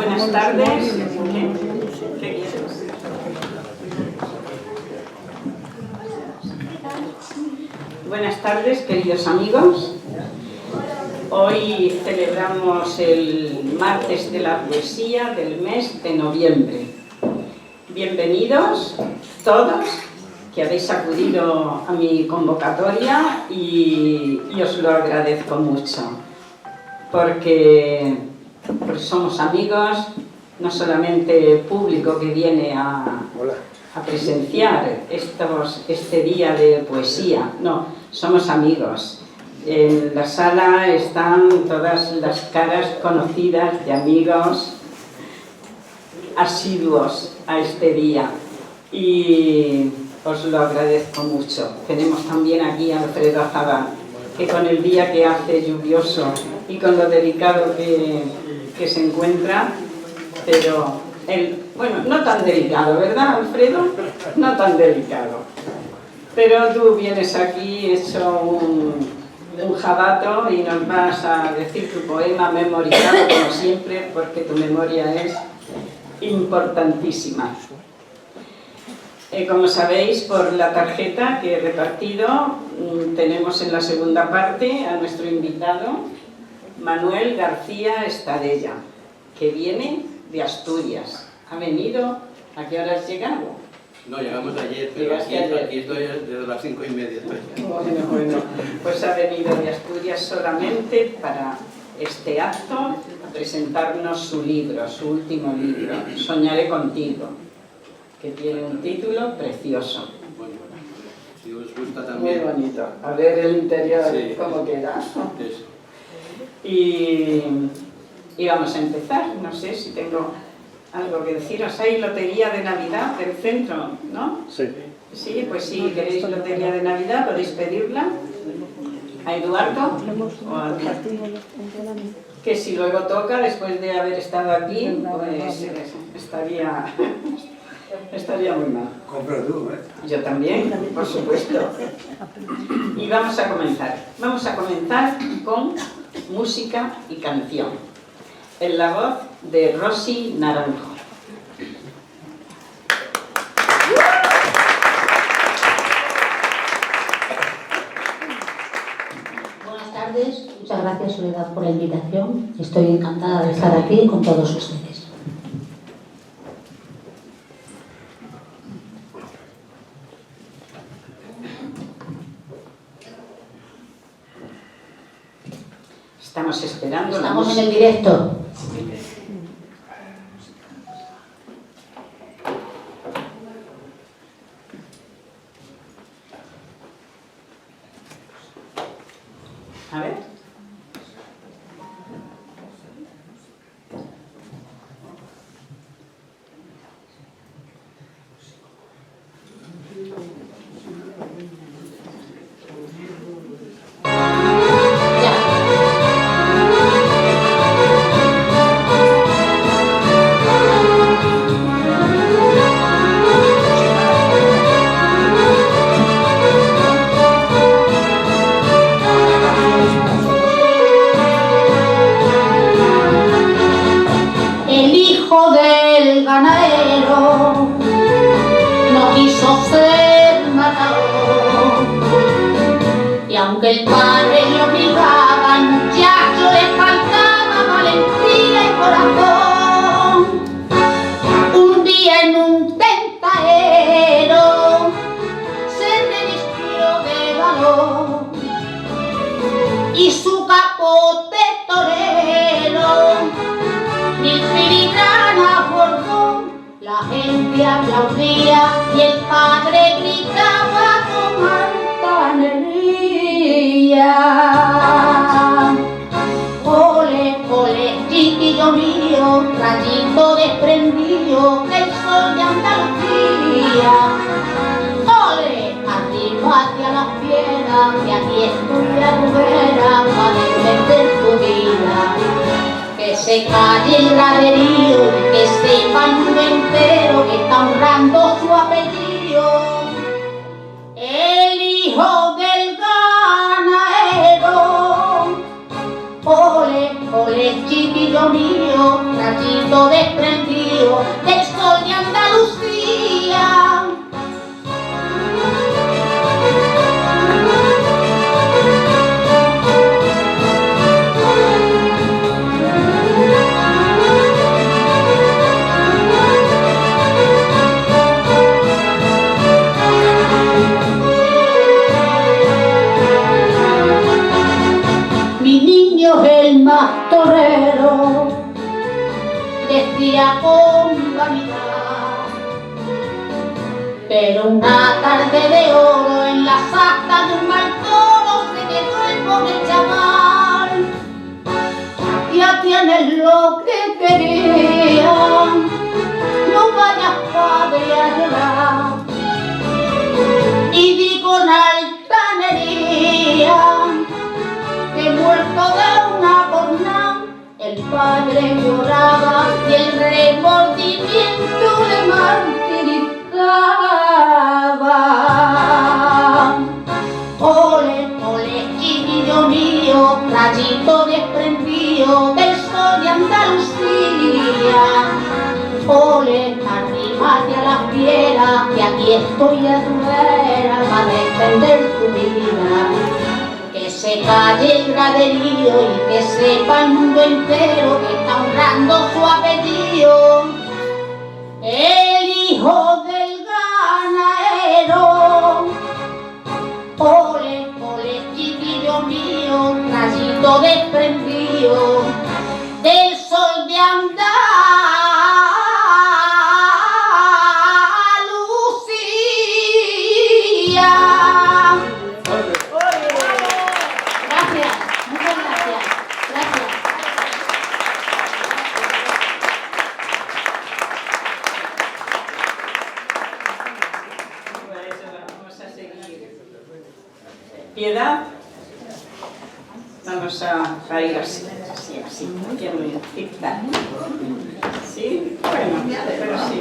Buenas tardes. ¿Qué quieres? Buenas tardes, queridos amigos. Hoy celebramos el martes de la poesía del mes de noviembre. Bienvenidos todos que habéis acudido a mi convocatoria y os lo agradezco mucho, porque somos amigos, no solamente público que viene a presenciar este día de poesía, no, somos amigos. En la sala están todas las caras conocidas de amigos asiduos a este día y os lo agradezco mucho. Tenemos también aquí a Alfredo Azabal, que con el día que hace lluvioso y con lo delicado que se encuentra, pero él, bueno, no tan delicado, ¿verdad, Alfredo? No tan delicado. Pero tú vienes aquí hecho un jabato y nos vas a decir tu poema memorizado como siempre, porque tu memoria es importantísima. Como sabéis, por la tarjeta que he repartido, tenemos en la segunda parte a nuestro invitado, Manuel García Estadella, que viene de Asturias. ¿Ha venido? ¿A qué hora has llegado? No, llegamos ayer, pero aquí estoy desde las 5:30. Bueno, pues ha venido de Asturias solamente para este acto a presentarnos su libro, su último libro, Soñaré contigo, que tiene un título precioso. Bueno, si os gusta también. Muy bonito. A ver el interior, sí, cómo queda. Eso. Y vamos a empezar. No sé si tengo algo que deciros. Hay lotería de Navidad del centro, ¿no? Sí. Sí, pues si queréis lotería de Navidad podéis pedirla a Eduardo o a ti. Que si luego toca, después de haber estado aquí, pues estaría muy mal. Compra tú, ¿eh? Yo también, por supuesto. Y vamos a comenzar. Vamos a comenzar con música y canción, en la voz de Rosy Naranjo. Buenas tardes, muchas gracias Soledad por la invitación. Estoy encantada de estar aquí con todos ustedes. Estamos esperando. Estamos en el directo. A ver. El padre le obligaba, al muchacho le faltaba valentía y corazón. Un día en un tentadero se revistió de valor y su capote torero mil filigranas bordó. La gente aplaudía y el padre gritaba con alta alegría. Ole, ole, chiquillo mío, rayito desprendido del sol de Andalucía. Ole, arriba hacia la fiera, que aquí estudia tu vera para defender tu vida. Que se calle el graderío, que sepa el mundo entero que está honrando su apellido. El hijo del ganadero. Ole, ole, chiquillo mío, rayito desprendido del sol de Andalucía. Mi niño es el más torero, decía con vanidad, pero una tarde de oro en las astas de un balcón se quedó el pobre chaval. Ya tienes lo que quería, no vayas, padre, a llorar. Y di con altanería que muerto de una corna el padre lloraba y el remordimiento le martirizaba. Ole, ole, chiquillo mío, rayito desprendido del sol de Andalucía. Ole, arrímate a la fiera, que aquí estoy a tu vera para defender tu vida. Que se calle el graderío y que sepa el mundo entero que está honrando su apellido. El hijo del ganadero. Ole, ole, chiquillo mío, rayito desprendido del sol de Andalucía. Gracias, muchas gracias. Gracias. Pues vamos a seguir. Piedad. Vamos a ir así, así, que muy tic-tac. ¿Sí? Bueno, pero sí.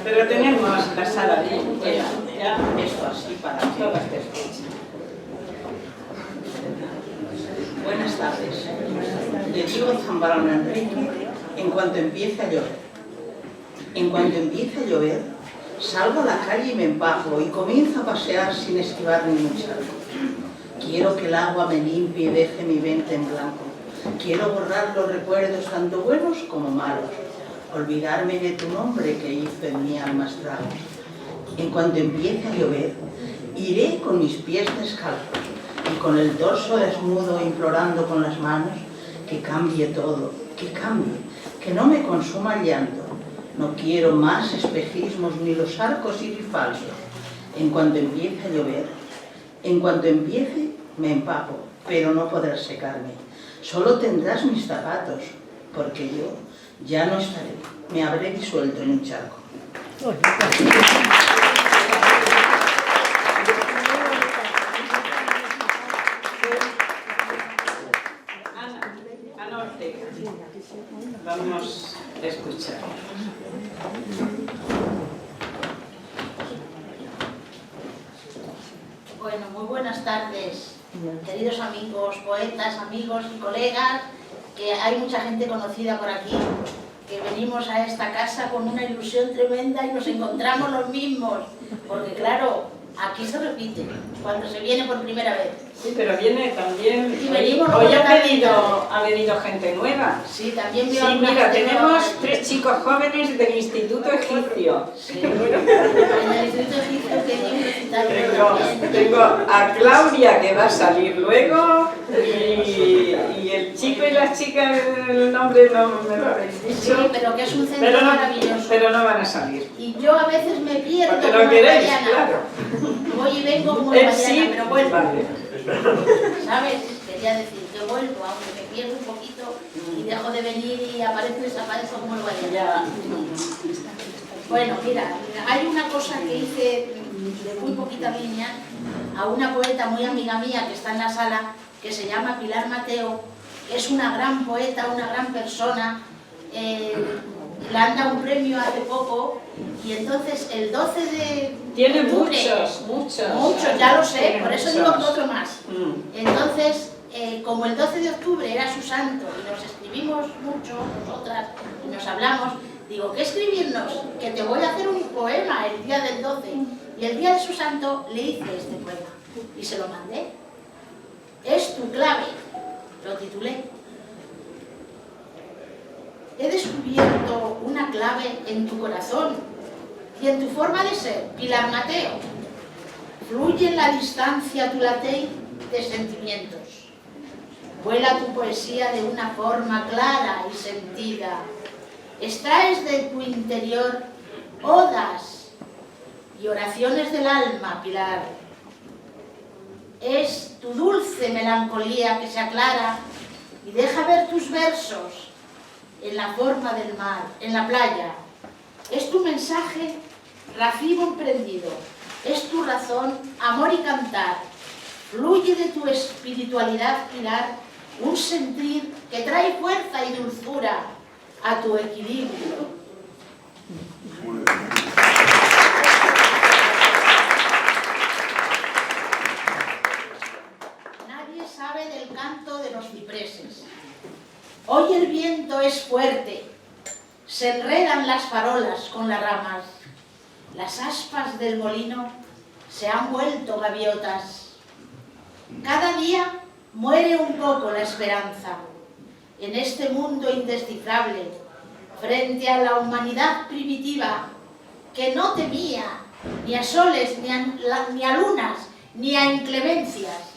Pero tenemos la sala bien llena. Ya, esto así para todas te escuchan. Buenas tardes. Le digo Zambrano Enrique en cuanto empiece a llover. En cuanto empiece a llover, salgo a la calle y me empapo y comienzo a pasear sin esquivar ningún charco. Quiero que el agua me limpie y deje mi mente en blanco. Quiero borrar los recuerdos tanto buenos como malos. Olvidarme de tu nombre que hizo en mi alma estragos. En cuanto empiece a llover, iré con mis pies descalzos y con el torso desnudo implorando con las manos que cambie todo, que cambie, que no me consuma el llanto. No quiero más espejismos ni los arcos irisfalsos. En cuanto empiece a llover, en cuanto empiece, me empapo, pero no podrás secarme. Solo tendrás mis zapatos, porque yo ya no estaré. Me habré disuelto en un charco. Ana Ortega. Vamos a escuchar. Bueno, muy buenas tardes, queridos amigos, poetas, amigos y colegas, que hay mucha gente conocida por aquí, que venimos a esta casa con una ilusión tremenda y nos encontramos los mismos, porque claro, aquí se repite, cuando se viene por primera vez. Sí, pero viene también... Y venimos hoy ha completamente. venido gente nueva. Sí, también veo Sí, alguna mira, gente tenemos nueva. 3 chicos jóvenes del Instituto Egipcio. Sí, en el Instituto Egipcio que hay un recitario también. Tengo a Claudia, que va a salir luego, y el chico y la chica, el nombre no me lo habéis Sí, dicho. pero que es un centro maravilloso. Pero no van a salir. Y yo a veces me pierdo Porque como no queréis, Mariana. claro. Voy y vengo como Él Mariana, sí, pero vuelvo. vale. ¿Sabes? Quería decir que vuelvo, aunque me pierdo un poquito y dejo de venir y aparezco y desaparezco como el Mariana. Ya. Bueno, mira, hay una cosa que hice de muy poquita línea a una poeta muy amiga mía que está en la sala, que se llama Pilar Mateo, que es una gran poeta, una gran persona. Le han dado un premio hace poco y entonces el 12 de Tiene octubre, muchos, ya lo sé, Tiene por eso muchos. digo que otro más. Entonces como el 12 de octubre era su santo y nos escribimos mucho, nosotras, y nos hablamos, digo, ¿qué escribirnos? Que te voy a hacer un poema el día del 12. Y el día de su santo le hice este poema y se lo mandé. Es tu clave, lo titulé. He descubierto una clave en tu corazón y en tu forma de ser, Pilar Mateo. Fluye en la distancia tu latey de sentimientos. Vuela tu poesía de una forma clara y sentida. Extraes de tu interior odas y oraciones del alma, Pilar. Es tu dulce melancolía que se aclara y deja ver tus versos en la forma del mar, en la playa. Es tu mensaje, racimo emprendido. Es tu razón, amor y cantar. Fluye de tu espiritualidad, Pilar, un sentir que trae fuerza y dulzura a tu equilibrio. Nadie sabe del canto de los cipreses. Hoy el viento es fuerte, se enredan las farolas con las ramas, las aspas del molino se han vuelto gaviotas. Cada día muere un poco la esperanza en este mundo indescifrable, frente a la humanidad primitiva que no temía ni a soles, ni a lunas, ni a inclemencias.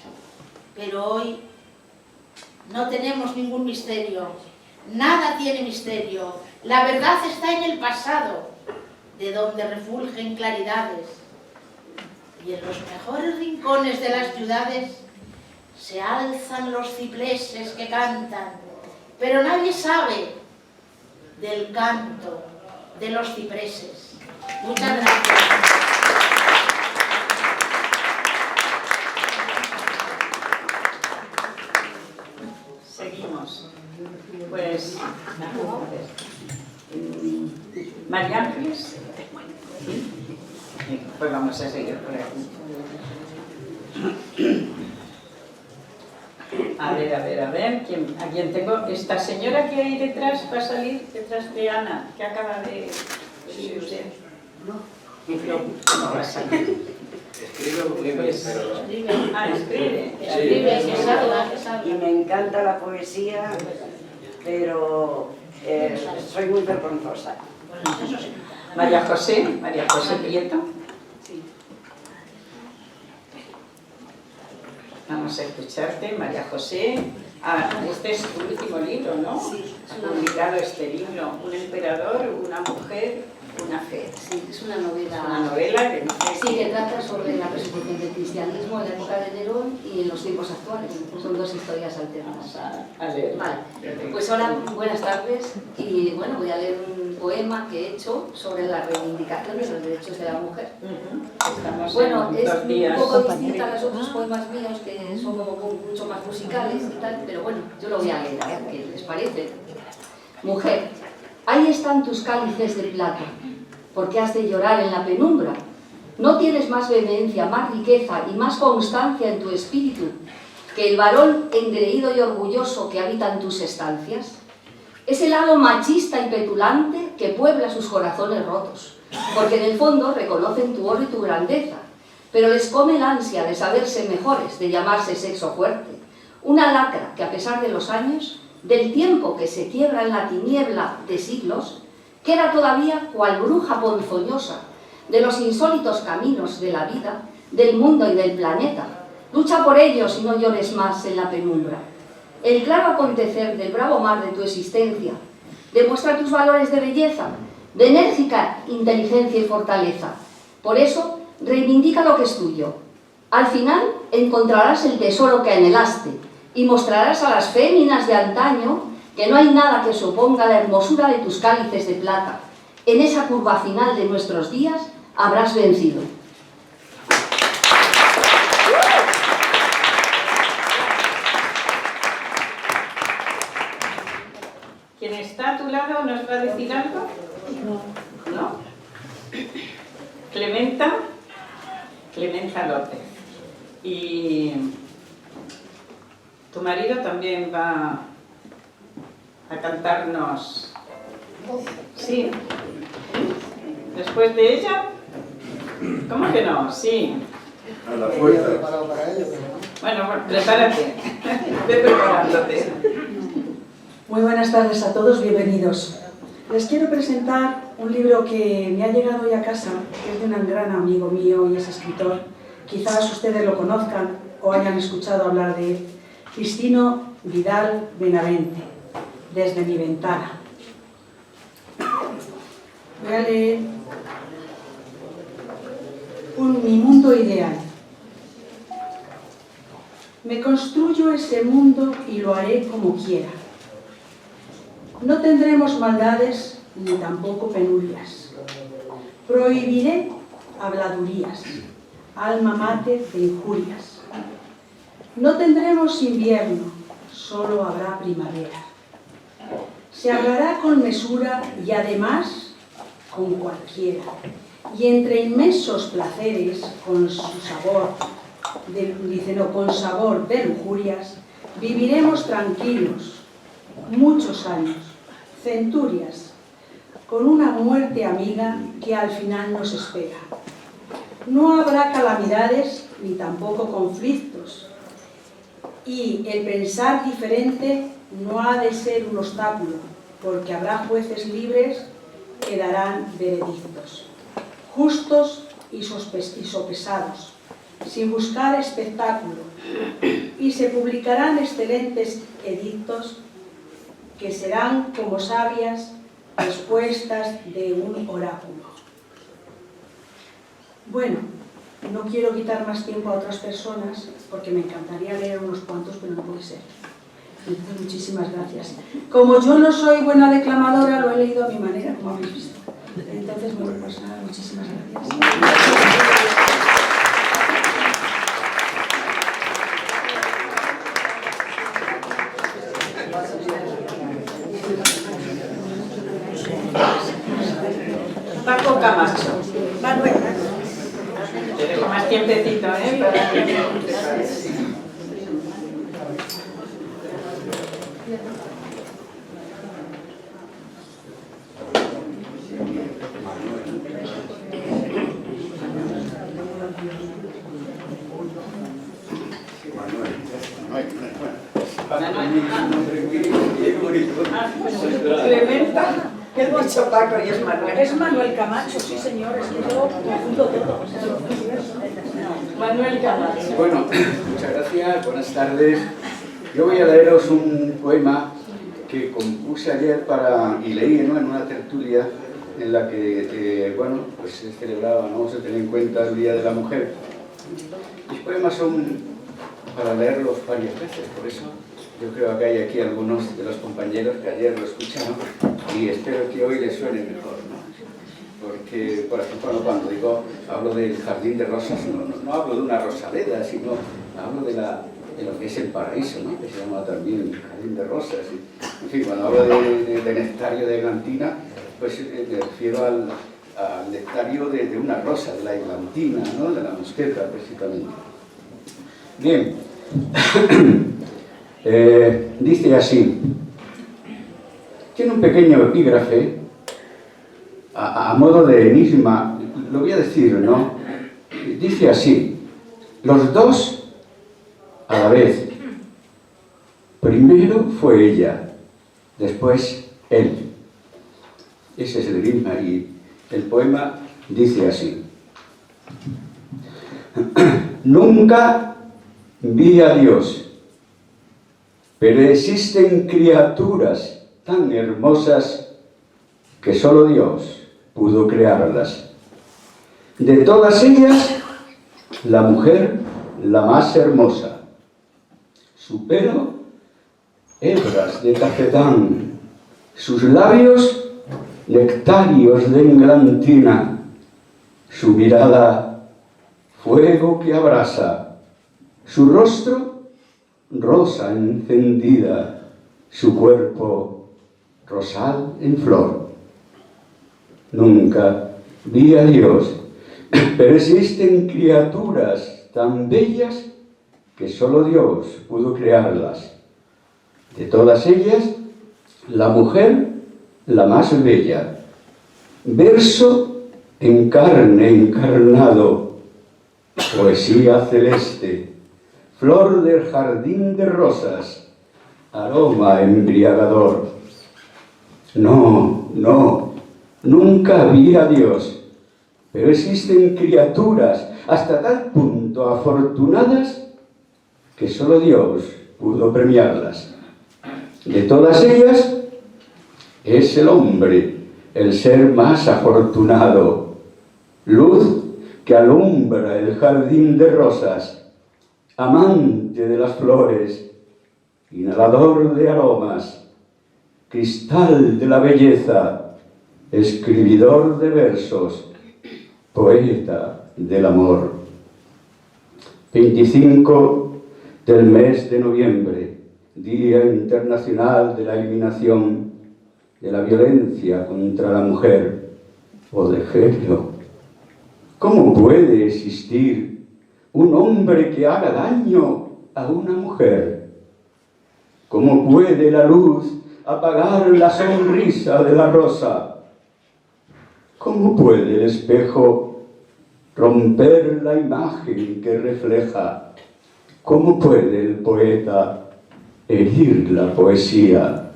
Pero hoy no tenemos ningún misterio, nada tiene misterio. La verdad está en el pasado, de donde refulgen claridades. Y en los mejores rincones de las ciudades se alzan los cipreses que cantan, pero nadie sabe del canto de los cipreses. Muchas gracias. Seguimos. Pues, María Ángeles. ¿Sí? Pues vamos a seguir por aquí. A ver, ¿a quién tengo? Esta señora que hay detrás va a salir detrás de Ana, que acaba de... Sí, usted. No va a salir. Escribe un libro, pero... Escribe. Escribe, que salga. Y me encanta la poesía, pero soy muy vergonzosa. María José Prieto. Vamos a escucharte, María José. Este es tu último libro, ¿no? Sí. Has publicado este libro, Un emperador, una mujer, una fe. Sí, es una novela. Una novela que dice... Sí, que trata sobre la persecución del cristianismo en la época de Nerón y en los tiempos actuales. Son dos historias alternas. A leer. Vale, pues ahora buenas tardes y bueno, voy a leer un poema que he hecho sobre la reivindicación de los derechos de la mujer. Estamos Bueno, en es 2 días. un poco distinta a los otros poemas míos que son como mucho más musicales y tal, pero bueno, yo lo voy a leer, a ver qué les parece. Mujer, ahí están tus cálices de plata, porque has de llorar en la penumbra. No tienes más vehemencia, más riqueza y más constancia en tu espíritu que el varón engreído y orgulloso que habita en tus estancias. Es el lado machista y petulante que puebla sus corazones rotos, porque en el fondo reconocen tu oro y tu grandeza, pero les come el ansia de saberse mejores, de llamarse sexo fuerte. Una lacra que a pesar de los años, del tiempo que se quiebra en la tiniebla de siglos, queda todavía cual bruja ponzoñosa de los insólitos caminos de la vida, del mundo y del planeta. Lucha por ellos y no llores más en la penumbra. El claro acontecer del bravo mar de tu existencia demuestra tus valores de belleza, de enérgica inteligencia y fortaleza. Por eso, reivindica lo que es tuyo. Al final, encontrarás el tesoro que anhelaste y mostrarás a las féminas de antaño que no hay nada que se oponga a la hermosura de tus cálices de plata. En esa curva final de nuestros días habrás vencido. ¿Quién está a tu lado nos va a decir algo? ¿No? Clementa López. Y Tu marido también va a cantarnos. Sí. Después de ella. ¿Cómo que no? Sí. A la fuerza. Bueno, prepárate. Ve preparándote. Muy buenas tardes a todos, bienvenidos. Les quiero presentar un libro que me ha llegado hoy a casa, que es de un gran amigo mío y es escritor. Quizás ustedes lo conozcan o hayan escuchado hablar de él. Cristino Vidal Benavente, Desde mi ventana. Voy a leer Mi mundo ideal. Me construyo ese mundo y lo haré como quiera. No tendremos maldades ni tampoco penurias. Prohibiré habladurías, alma mate de injurias. No tendremos invierno, solo habrá primavera. Se hablará con mesura y además con cualquiera. Y entre inmensos placeres, con su sabor, con sabor de lujurias, viviremos tranquilos, muchos años, centurias, con una muerte amiga que al final nos espera. No habrá calamidades ni tampoco conflictos, y el pensar diferente no ha de ser un obstáculo, porque habrá jueces libres que darán veredictos, justos y sopesados, sin buscar espectáculo, y se publicarán excelentes edictos que serán como sabias respuestas de un oráculo. Bueno, no quiero quitar más tiempo a otras personas porque me encantaría leer unos cuantos, pero no puede ser. Entonces, muchísimas gracias. Como yo no soy buena declamadora, lo he leído a mi manera, como habéis visto. Entonces, bueno, pues nada, muchísimas gracias. Paco Camacho. Manuel. Te dejo más tiempecito, ¿eh? Para que me prepares. Clementa. Es mucho Paco y es Manuel. Es Manuel Camacho, sí señor, es que yo confundo todo. Manuel Camacho. Bueno, muchas gracias, buenas tardes. Yo voy a leeros un poema que compuse ayer y leí, ¿no?, en una tertulia en la que bueno, pues se celebraba, ¿no?, se tenía en cuenta el Día de la Mujer. Mis poemas son para leerlos varias veces, por eso yo creo que hay aquí algunos de los compañeros que ayer lo escucharon y espero que hoy les suene mejor, ¿no? Porque, por ejemplo, cuando hablo del jardín de rosas, no hablo de una rosaleda, sino hablo de lo que es el paraíso, ¿no?, que se llama también jardín de rosas. En fin, cuando hablo de nectario de eglantina, pues me refiero al nectario de una rosa, de la eglantina, ¿no?, de la mosqueta, precisamente. Bien. Dice así, tiene un pequeño epígrafe a modo de enigma, lo voy a decir, ¿no? Dice así, los dos a la vez. Primero fue ella, después él. Ese es el enigma y el poema dice así. Nunca vi a Dios, pero existen criaturas tan hermosas que solo Dios pudo crearlas. De todas ellas, la mujer la más hermosa. Su pelo, hebras de tafetán, sus labios, nectarios de englantina, su mirada, fuego que abrasa, su rostro, rosa encendida, su cuerpo, rosal en flor. Nunca vi a Dios, pero existen criaturas tan bellas que solo Dios pudo crearlas. De todas ellas, la mujer, la más bella, verso en carne encarnado, poesía celeste, flor del jardín de rosas, aroma embriagador. No, no, nunca había Dios, pero existen criaturas hasta tal punto afortunadas que solo Dios pudo premiarlas. De todas ellas, es el hombre el ser más afortunado, luz que alumbra el jardín de rosas, amante de las flores, inhalador de aromas, cristal de la belleza, escribidor de versos, poeta del amor. 25 del mes de noviembre, Día Internacional de la Eliminación de la Violencia contra la Mujer o de género. ¿Cómo puede existir un hombre que haga daño a una mujer? ¿Cómo puede la luz apagar la sonrisa de la rosa? ¿Cómo puede el espejo romper la imagen que refleja? ¿Cómo puede el poeta herir la poesía?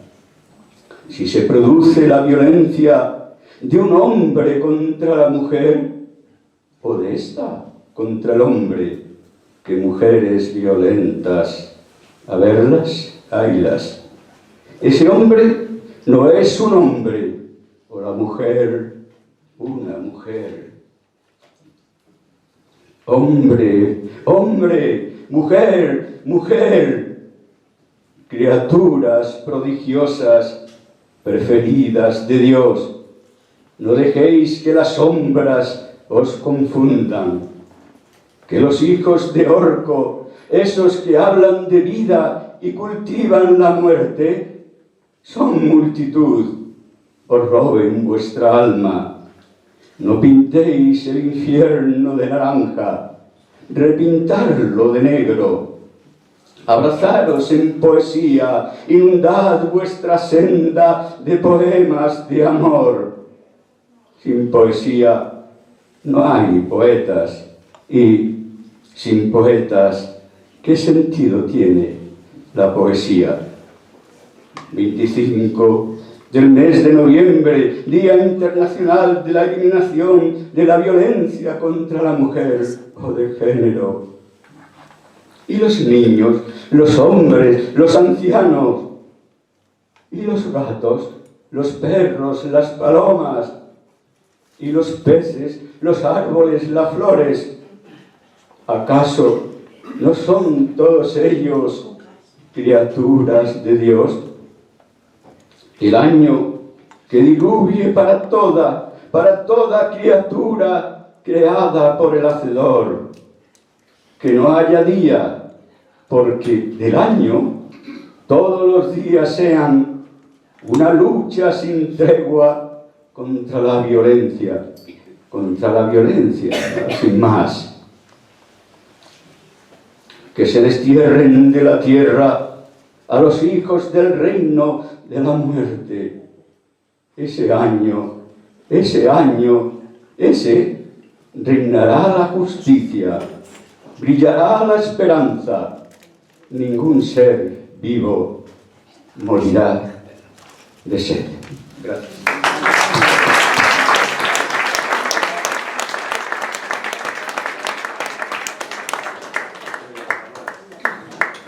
Si se produce la violencia de un hombre contra la mujer, o de esta contra el hombre, que mujeres violentas, a verlas, haylas. Ese hombre no es un hombre, o la mujer, una mujer. Hombre, hombre, mujer, mujer, criaturas prodigiosas, preferidas de Dios, no dejéis que las sombras os confundan, que los hijos de Orco, esos que hablan de vida y cultivan la muerte, son multitud, os roben vuestra alma. No pintéis el infierno de naranja, repintarlo de negro. Abrazaros en poesía, inundad vuestra senda de poemas de amor. Sin poesía no hay poetas, y sin poetas, ¿qué sentido tiene la poesía? 25 del mes de noviembre, Día Internacional de la Eliminación de la Violencia contra la Mujer o de género. Y los niños, los hombres, los ancianos, y los gatos, los perros, las palomas, y los peces, los árboles, las flores, ¿acaso no son todos ellos criaturas de Dios? El año que diluvie para toda criatura creada por el Hacedor. Que no haya día, porque del año todos los días sean una lucha sin tregua contra la violencia, sin más. Que se destierren de la tierra a los hijos del reino de la muerte. Ese año, reinará la justicia, brillará la esperanza, ningún ser vivo morirá de sed. Gracias.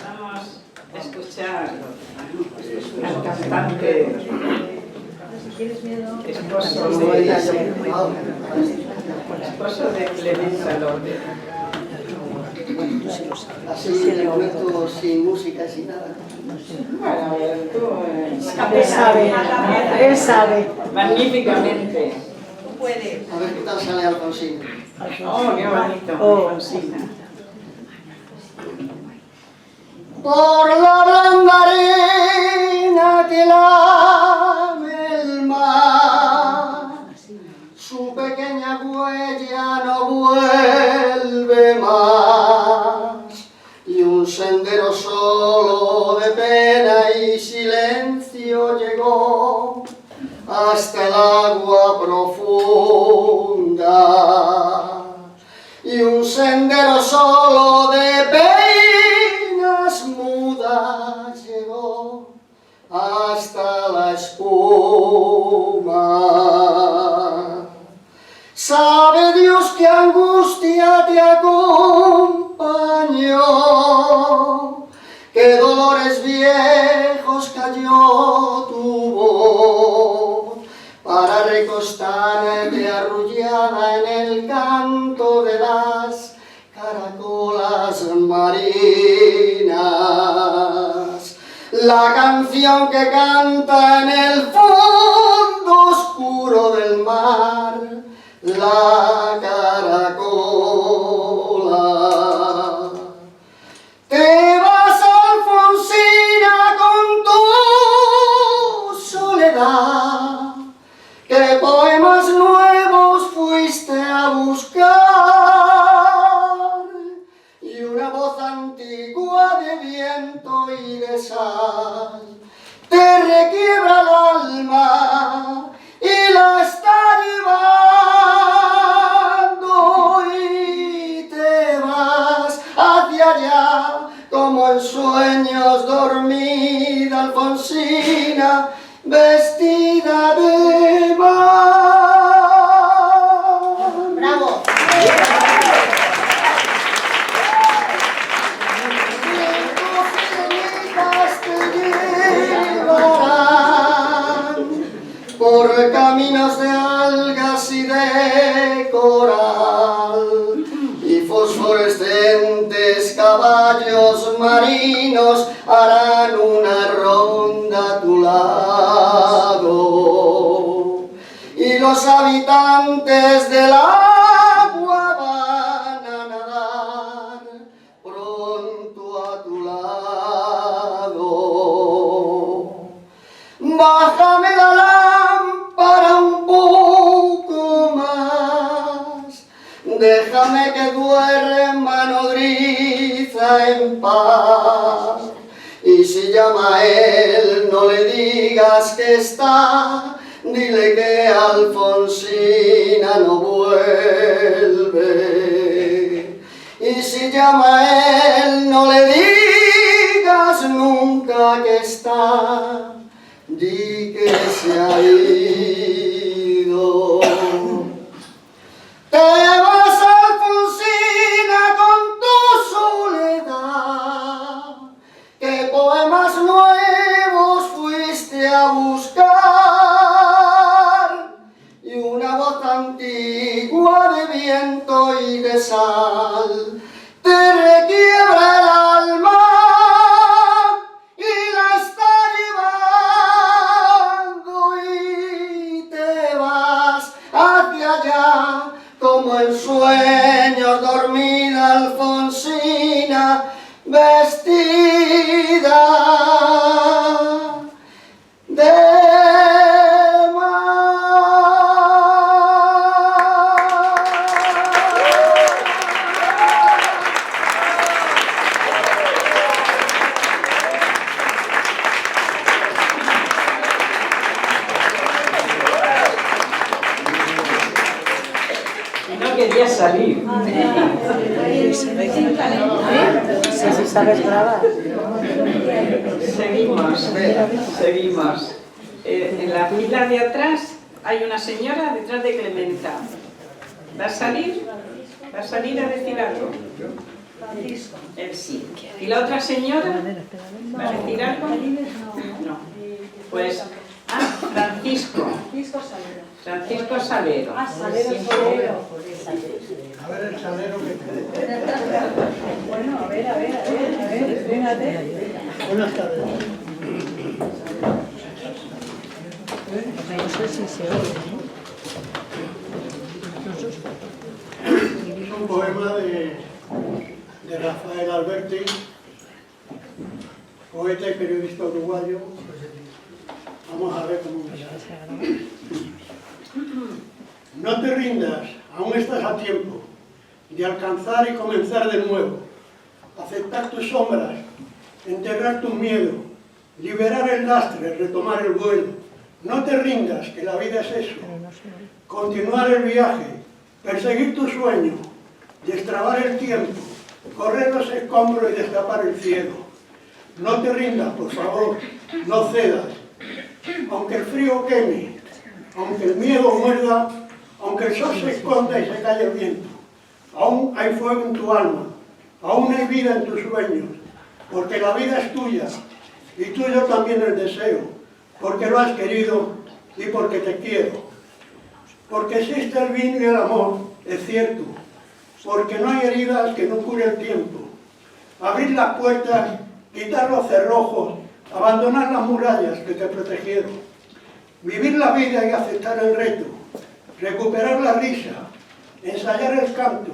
Vamos a escuchar al cantante, esposo de Clemenza López. Así en el momento sin música, sin nada. Bueno, tú Él sabe. magníficamente. A ver qué tal sale Alfonsina. Oh, qué bonito, Alfonsina. Por la blanda arena que lame el mar, su pequeña huella no vuelve más, y un de pena y silencio llegó hasta el agua profunda, y un sendero solo de penas mudas llegó hasta la espuma. Sabe Dios qué angustia te acompañó, qué dolores viejos cayó tu voz, para recostarte arrullada en el canto de las caracolas marinas. La canción que canta en el fondo oscuro del mar, la caracola. Te vas, Alfonsina, con tu soledad, ¿qué poemas nuevos fuiste a buscar? Y una voz antigua de viento y de sal te requiebra el alma y la está llevando, y te vas hacia allá como en sueños dormida Alfonsina, vestida de mar. ¡Bravo! Por caminos de algas y de coral, y fosforescentes caballos marinos harán una ronda a tu lado, y los habitantes del agua van a nadar pronto a tu lado. Bájame la lámpara un poco más, déjame que duerma nodriza en paz, y si llama a él no le digas que está, dile que Alfonsina no vuelve. Y si llama a él no le digas nunca que está, di que se ha ido. Te vas, Alfonsina, con tu soledad, ¿qué poemas nuevos fuiste a buscar? Y una voz antigua de viento y de sal te requiebra el alma y la está llevando, y te vas hacia allá como en sueños dormida Alfonsina, vestida de quería salir. Si sabes grabar. Seguimos. En la fila de atrás hay una señora detrás de Clementa. ¿Va a salir? ¿Va a salir a decir algo? Él sí. ¿Y la otra señora? ¿Va a decir algo? No. Pues, Francisco. Francisco Salero. Salero. A ver el salero que te... Bueno, a ver, fíjate. Buenas tardes. No sé si se oye. Es un poema de Rafael Alberti, poeta y periodista uruguayo. Vamos a ver cómo es. No te rindas, aún estás a tiempo de alcanzar y comenzar de nuevo. Aceptar tus sombras, enterrar tu miedo, liberar el lastre, retomar el vuelo. No te rindas, que la vida es eso. Continuar el viaje, perseguir tu sueño, destrabar el tiempo, correr los escombros y destapar el cielo. No te rindas, por favor, no cedas. Aunque el frío queme, aunque el miedo muerda, aunque el sol se esconda y se calle el viento, aún hay fuego en tu alma, aún hay vida en tus sueños, porque la vida es tuya y tuyo también el deseo, porque lo has querido y porque te quiero. Porque existe el bien y el amor, es cierto, porque no hay heridas que no cure el tiempo. Abrir las puertas, quitar los cerrojos, abandonar las murallas que te protegieron. Vivir la vida y aceptar el reto, recuperar la risa, ensayar el canto,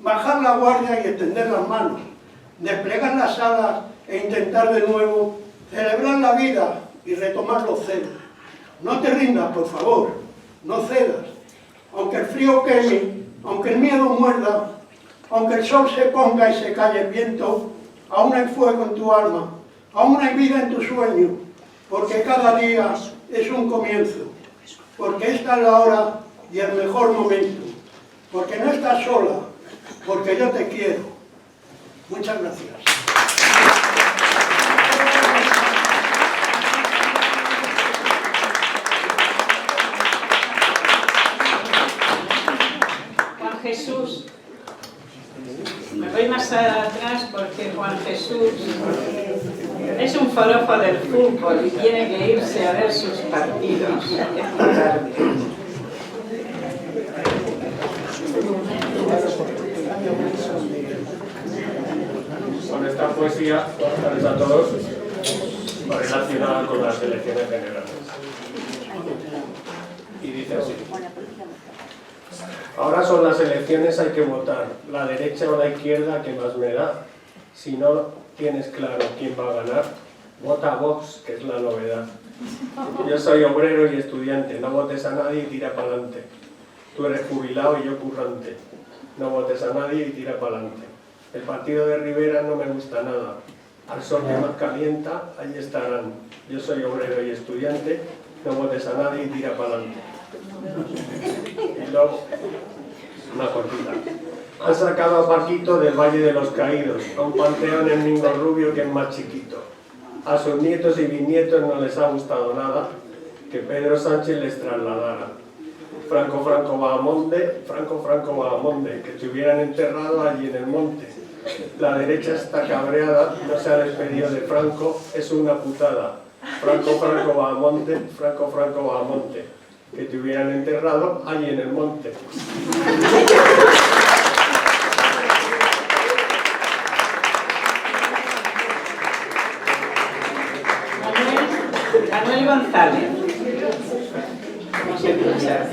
bajar la guardia y extender las manos, desplegar las alas e intentar de nuevo, celebrar la vida y retomar los celos. No te rindas, por favor, no cedas. Aunque el frío queme, aunque el miedo muerda, aunque el sol se ponga y se calle el viento, aún hay fuego en tu alma, aún hay vida en tu sueño, porque cada día es un comienzo, porque esta es la hora y el mejor momento, porque no estás sola, porque yo te quiero. Muchas gracias. Juan Jesús, me voy más atrás porque Juan Jesús es un forofo del fútbol y tiene que irse a ver sus partidos. Es muy tarde. Con esta poesía, buenas tardes a todos, relacionada con las elecciones generales. Y dice así: ahora son las elecciones, hay que votar, la derecha o la izquierda, que más me da. Si no tienes claro quién va a ganar, vota a Vox, que es la novedad. Yo soy obrero y estudiante, no votes a nadie y tira para adelante. Tú eres jubilado y yo currante, no votes a nadie y tira para adelante. El partido de Rivera no me gusta nada, al sol que más calienta, ahí estarán. Yo soy obrero y estudiante, no votes a nadie y tira para adelante. Y luego, una cortita. Han sacado a Paquito del Valle de los Caídos, a un panteón en Mingo Rubio que es más chiquito. A sus nietos y bisnietos no les ha gustado nada que Pedro Sánchez les trasladara. Franco Bahamonde, que te hubieran enterrado allí en el monte. La derecha está cabreada, no se ha despedido de Franco, es una putada. Franco Bahamonde, que te hubieran enterrado allí en el monte. Manuel González. ¿Cómo se escucha?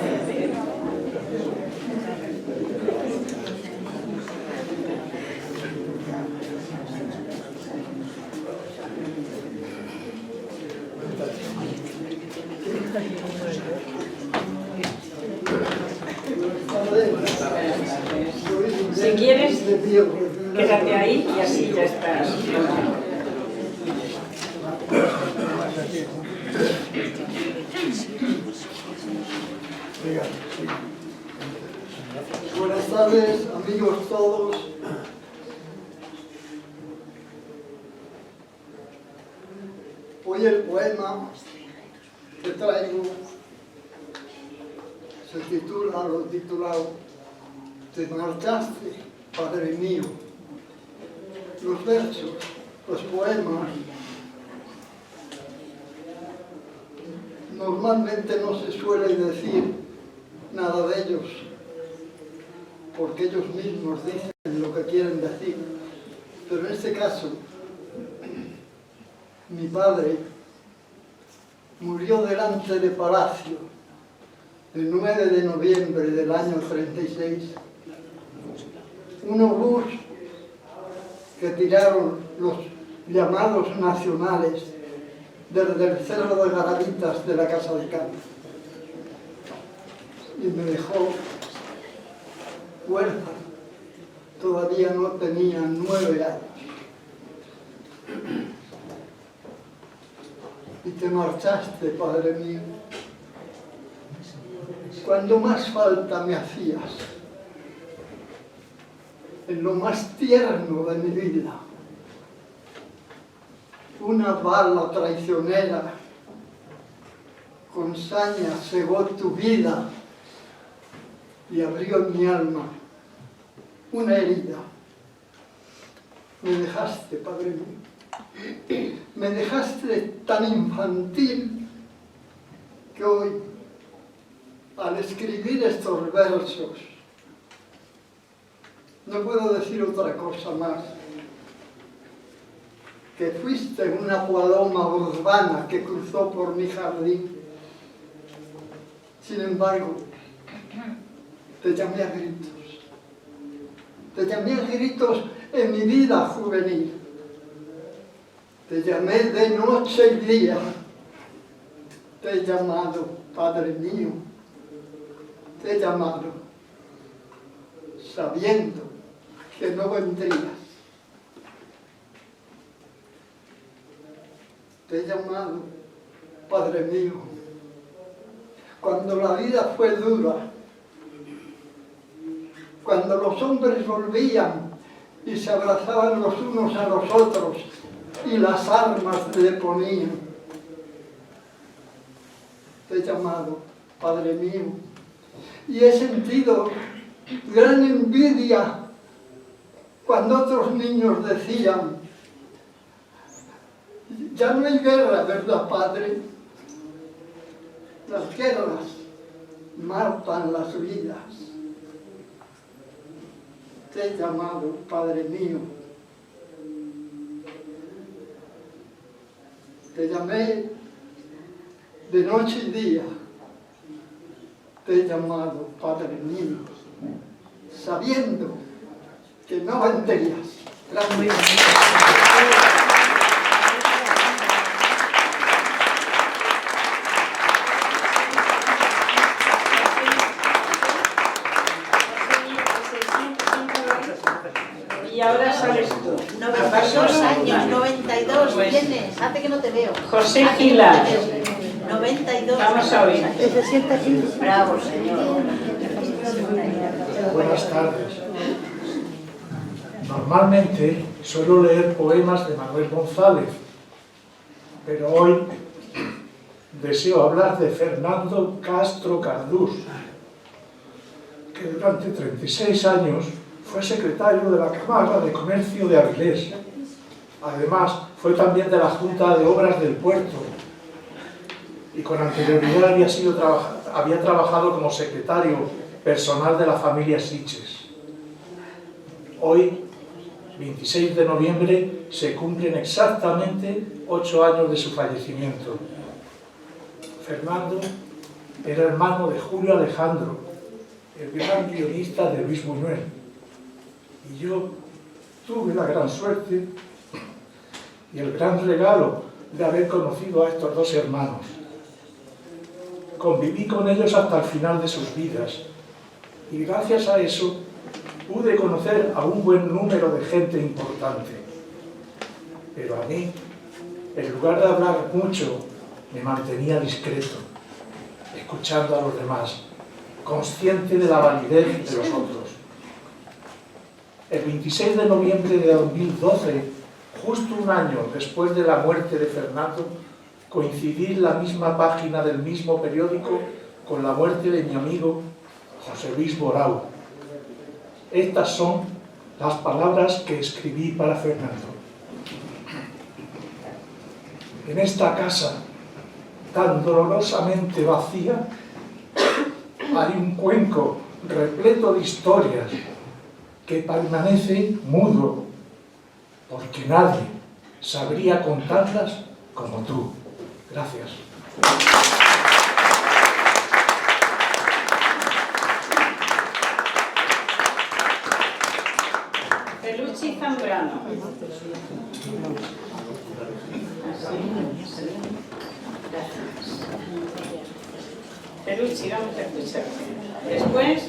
Si quieres, quédate ahí y así ya estás. Buenas tardes, amigos todos. Hoy el poema que traigo se titula, lo he titulado Te marchaste, Padre mío. Los versos, los poemas, normalmente no se suele decir nada de ellos, porque ellos mismos dicen lo que quieren decir. Pero en este caso, mi padre murió delante de Palacio el 9 de noviembre del año 36. Un obús que tiraron los llamados nacionales desde el cerro de Garavitas de la Casa de Campo. Y me dejó huérfano. Todavía no tenía 9 años. y te marchaste, Padre mío, cuando más falta me hacías, en lo más tierno de mi vida. Una bala traicionera con saña cegó tu vida y abrió en mi alma una herida. Me dejaste, Padre mío, me dejaste tan infantil que hoy, al escribir estos versos, no puedo decir otra cosa más, que fuiste una paloma urbana que cruzó por mi jardín. Sin embargo, te llamé a gritos. Te llamé a gritos en mi vida juvenil. Te llamé de noche y día. Te he llamado, Padre mío. Te he llamado, sabiendo que no vendrías. Te he llamado, Padre mío, cuando la vida fue dura, cuando los hombres volvían y se abrazaban los unos a los otros y las armas le ponían. Te he llamado, Padre mío, y he sentido gran envidia cuando otros niños decían: ya no hay guerra, ¿verdad, Padre? Las guerras matan las vidas. Te he llamado, Padre mío. Te llamé de noche y día. Te he llamado, Padre mío, sabiendo que no vendrías. Gracias. Y ahora sales tú. 92 años, 92 tienes, hace que no te veo. José Gilar. 92. Vamos a oír. Se siente aquí. Bravo, señor. Buenas tardes. Normalmente suelo leer poemas de Manuel González, pero hoy deseo hablar de Fernando Castro Cardús, que durante 36 años fue secretario de la Cámara de Comercio de Avilés. Además, fue también de la Junta de Obras del Puerto y con anterioridad había trabajado como secretario personal de la familia Sitges. Hoy, 26 de noviembre, se cumplen exactamente 8 años de su fallecimiento. Fernando era hermano de Julio Alejandro, el gran guionista de Luis Buñuel. Y yo tuve la gran suerte y el gran regalo de haber conocido a estos dos hermanos. Conviví con ellos hasta el final de sus vidas y gracias a eso pude conocer a un buen número de gente importante. Pero a mí, en lugar de hablar mucho, me mantenía discreto, escuchando a los demás, consciente de la validez de los otros. El 26 de noviembre de 2012, justo un año después de la muerte de Fernando, coincidí en la misma página del mismo periódico con la muerte de mi amigo José Luis Borau. Estas son las palabras que escribí para Fernando. En esta casa, tan dolorosamente vacía, hay un cuenco repleto de historias que permanece mudo, porque nadie sabría contarlas como tú. Gracias. Pelucci Zambrano. Pelucci, vamos a escuchar. Después,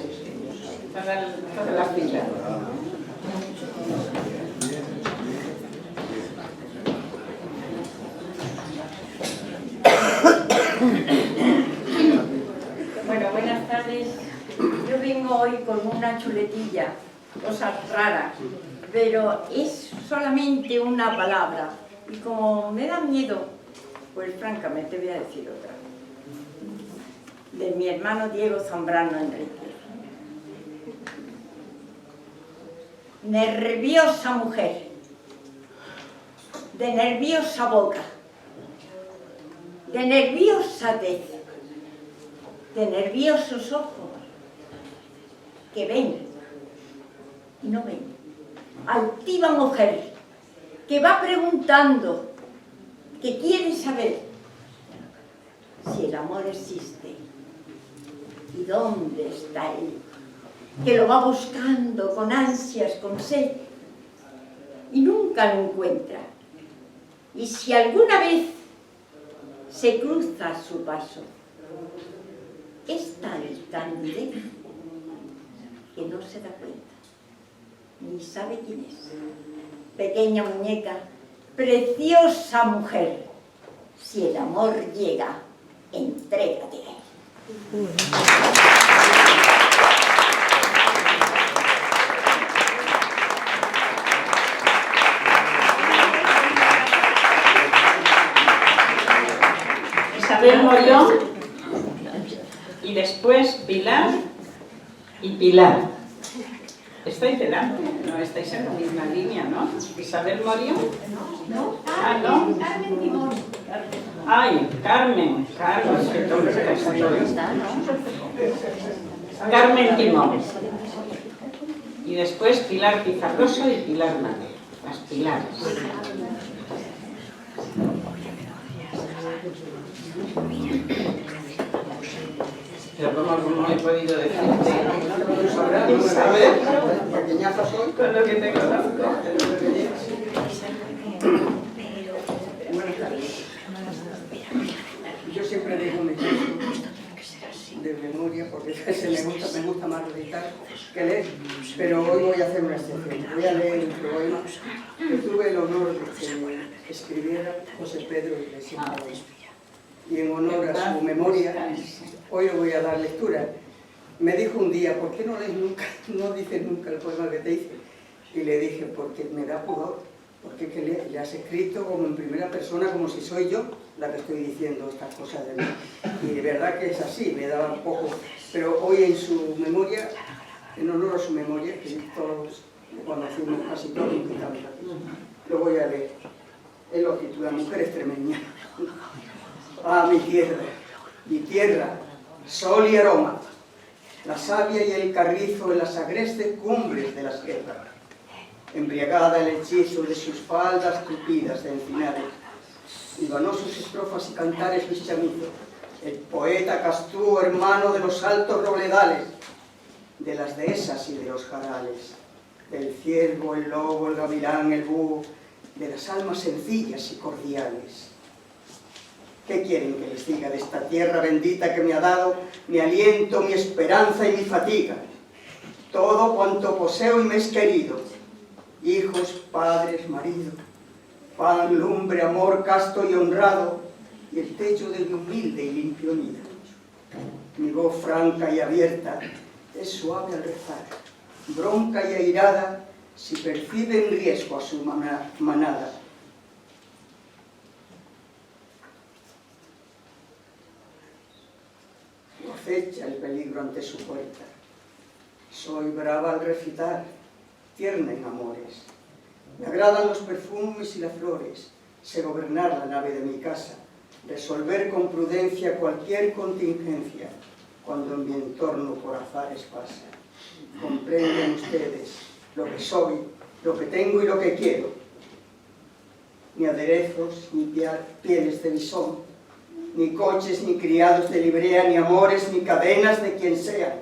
toda la fila. vengo hoy con una chuletilla, cosas raras, pero es solamente una palabra. Y como me da miedo, pues francamente voy a decir otra. De mi hermano Diego Zambrano Enrique. Nerviosa mujer, de nerviosa boca, de nerviosa tez, de nerviosos ojos, que ven y no ven. Altiva mujer, que va preguntando, que quiere saber si el amor existe y dónde está él, que lo va buscando con ansias, con sed, y nunca lo encuentra. Y si alguna vez se cruza a su paso, es tal candidez que no se da cuenta, ni sabe quién es. Pequeña muñeca, preciosa mujer, si el amor llega, entrégate a él. Isabel Morión, y después Pilar y Pilar. Estáis delante, no estáis en la misma línea, ¿no? Isabel Morión. ¿No? Ah, ¿no? Carmen Timón. Ay, Carmen, Carmen Timón. Y después Pilar Pizarroso y Pilar Madero, las Pilares. Pero como he podido decirte, Isabel, con lo que te conozco. Buenas tardes. Yo siempre digo mi texto de memoria porque me gusta más recitar que leer, pero hoy voy a hacer una excepción. Voy a leer un poema que tuve el honor de que escribiera José Pedro Iglesias. Y en honor a su memoria, hoy le voy a dar lectura. Me dijo un día, ¿por qué no lees nunca, no dices nunca el poema que te hice? Y le dije, porque me da pudor, porque es que le has escrito como en primera persona, como si soy yo la que estoy diciendo estas cosas de mí. Y de verdad que es así, me daba un poco. Pero hoy en su memoria, en honor a su memoria, que todos lo conocimos, casi todos los que estamos aquí, lo voy a leer. Él lo titula Mujer Extremeña. Ah, mi tierra, sol y aroma, la savia y el carrizo en las agrestes cumbres de la sierra, embriagada el hechizo de sus faldas tupidas de encinares, hilvanosos estrofas y cantares mis chamizos, el poeta Castú, hermano de los altos robledales, de las dehesas y de los jarales, del ciervo, el lobo, el gavilán, el búho, de las almas sencillas y cordiales. ¿Qué quieren que les diga de esta tierra bendita que me ha dado mi aliento, mi esperanza y mi fatiga? Todo cuanto poseo y me es querido, hijos, padres, marido, pan, lumbre, amor casto y honrado, y el techo de mi humilde y limpio nido. Mi voz franca y abierta es suave al rezar, bronca y airada si percibe en riesgo a su manada. Acecha el peligro ante su puerta. Soy brava al recitar, tierna en amores. Me agradan los perfumes y las flores, sé gobernar la nave de mi casa, resolver con prudencia cualquier contingencia, cuando en mi entorno por azares pasa. Comprenden ustedes lo que soy, lo que tengo y lo que quiero. Ni aderezos, ni pieles de bisón, ni coches, ni criados de librea, ni amores, ni cadenas de quien sea.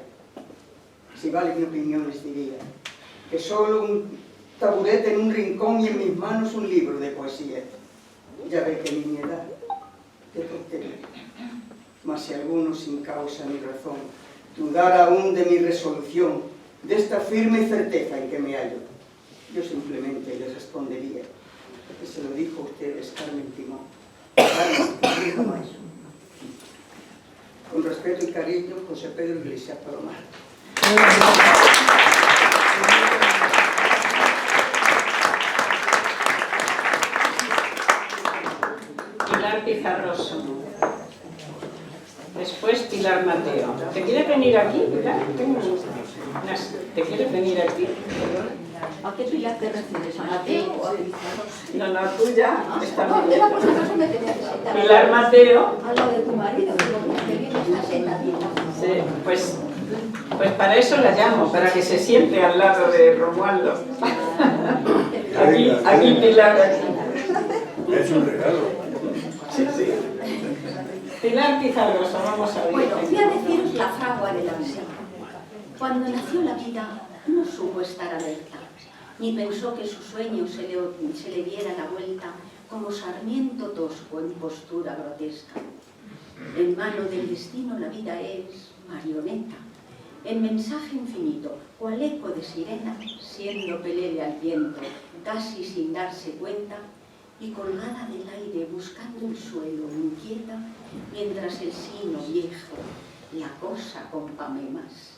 Si vale mi opinión les diría que solo un taburete en un rincón y en mis manos un libro de poesía. Ya ve que niñedad, qué tontería. Mas si alguno sin causa ni razón dudara aún de mi resolución, de esta firme certeza en que me hallo, yo simplemente les respondería que se lo dijo a ustedes Carmen Timón. Con respeto y cariño, José Pedro Iglesias Palomar. Pilar Pizarroso. Después Pilar Mateo. ¿Te quieres venir aquí, Pilar? ¿Te quieres venir aquí? ¿A qué Pilar te refieres? ¿A Mateo o a Pizarroso? No, la tuya está No, bien. por si acaso me tenía que sentar. Pilar Mateo. Al lado de tu marido, que viene esta sentadita. Sí, pues para eso la llamo, para que se siente al lado de Romualdo. Aquí Pilar. Es un regalo. Sí, sí. Pilar Pizarroso, vamos a ver. Bueno, voy a deciros la fragua de la vida. Cuando nació la vida, no supo estar alerta, ni pensó que su sueño se le diera la vuelta como sarmiento tosco en postura grotesca. En mano del destino la vida es marioneta, en mensaje infinito, cual eco de sirena, siendo pelele al viento, casi sin darse cuenta, y colgada del aire buscando el suelo inquieta, mientras el sino viejo la cosa compame más.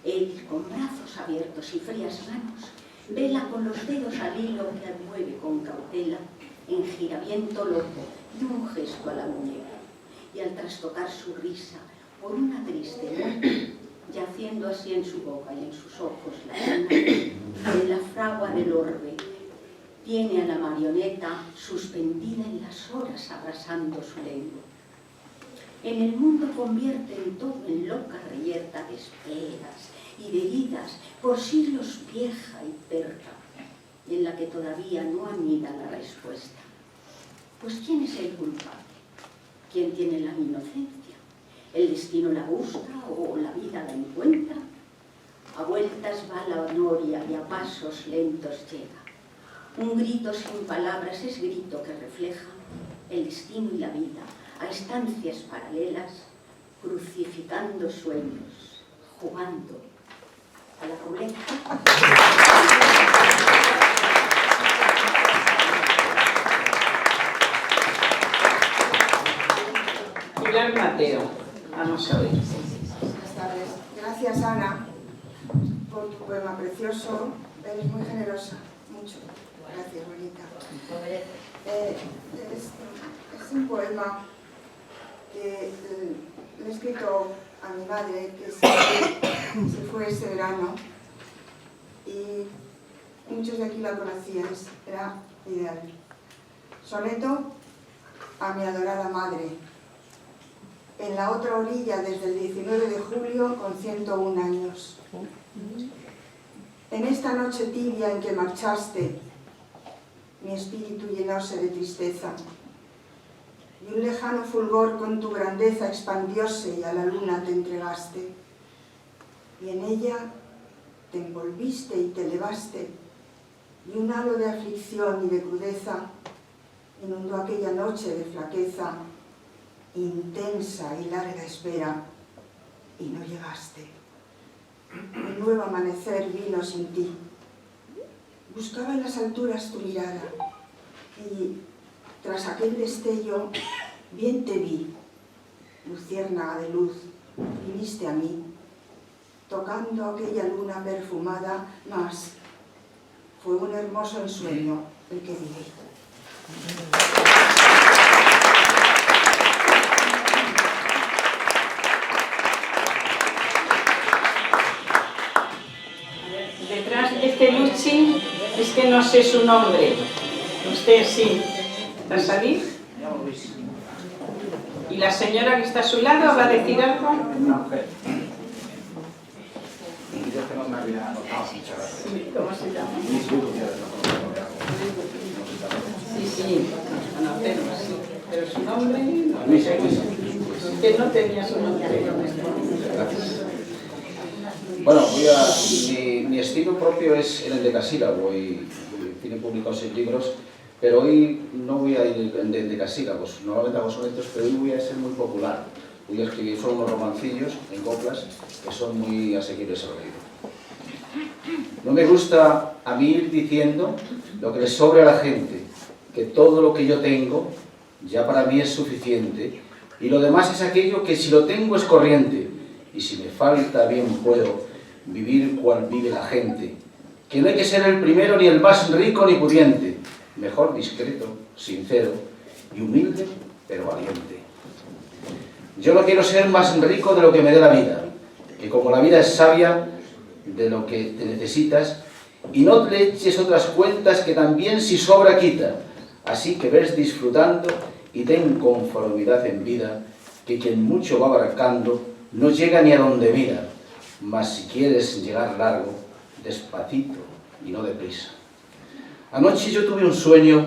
Él, con brazos abiertos y frías manos, vela con los dedos al hilo que mueve con cautela, en giramiento loco y un gesto a la muñeca, y al trastocar su risa por una triste muerte, yaciendo así en su boca y en sus ojos la luna, de la fragua del orbe, tiene a la marioneta suspendida en las horas abrasando su lengua. En el mundo convierte en todo en loca reyerta de esperas y de heridas, por siglos vieja y terca, y en la que todavía no anida la respuesta. Pues ¿quién es el culpable? ¿Quién tiene la inocencia? ¿El destino la busca o la vida la encuentra? A vueltas va la noria y a pasos lentos llega. Un grito sin palabras es grito que refleja el destino y la vida a estancias paralelas, crucificando sueños, jugando a la ruleta. Pilar Mateo, vamos a ver. Buenas tardes. Gracias, Ana, por tu poema precioso. Eres muy generosa, mucho. Gracias, bonita. Es un poema que le he escrito a mi madre, que se fue ese verano, y muchos de aquí la conocíais, era ideal. Soneto a mi adorada madre. En la otra orilla, desde el 19 de julio, con 101 años. En esta noche tibia en que marchaste, mi espíritu llenóse de tristeza, y un lejano fulgor con tu grandeza expandióse y a la luna te entregaste, y en ella te envolviste y te elevaste, y un halo de aflicción y de crudeza inundó aquella noche de flaqueza, intensa y larga espera, y no llegaste. Un nuevo amanecer vino sin ti. Buscaba en las alturas tu mirada, y tras aquel destello bien te vi, luciérnaga de luz, viniste a mí, tocando aquella luna perfumada, mas fue un hermoso ensueño el que viví. Detrás de este Luchi es que no sé su nombre. Usted sí. ¿Va a salir? ¿Y la señora que está a su lado va a decir algo? No. ¿Cómo se llama? Sí, conocemos, sí. Pero su nombre no sé. Que no tenía su nombre. Bueno, mi estilo propio es el endecasílabo y tiene publicados 6 libros, pero hoy no voy a ir en endecasílabos, normalmente hago sonetos, pero hoy voy a ser muy popular. Voy a escribir solo unos romancillos en coplas que son muy asequibles al oído. No me gusta a mí ir diciendo lo que le sobre a la gente, que todo lo que yo tengo ya para mí es suficiente y lo demás es aquello que si lo tengo es corriente y si me falta bien puedo vivir cual vive la gente, que no hay que ser el primero ni el más rico ni pudiente, mejor discreto, sincero y humilde, pero valiente. Yo no quiero ser más rico de lo que me dé la vida, que como la vida es sabia, de lo que te necesitas, y no le eches otras cuentas que también si sobra quita, así que ves disfrutando y ten conformidad en vida, que quien mucho va abarcando no llega ni a donde mira, mas si quieres llegar largo, despacito y no deprisa. Anoche yo tuve un sueño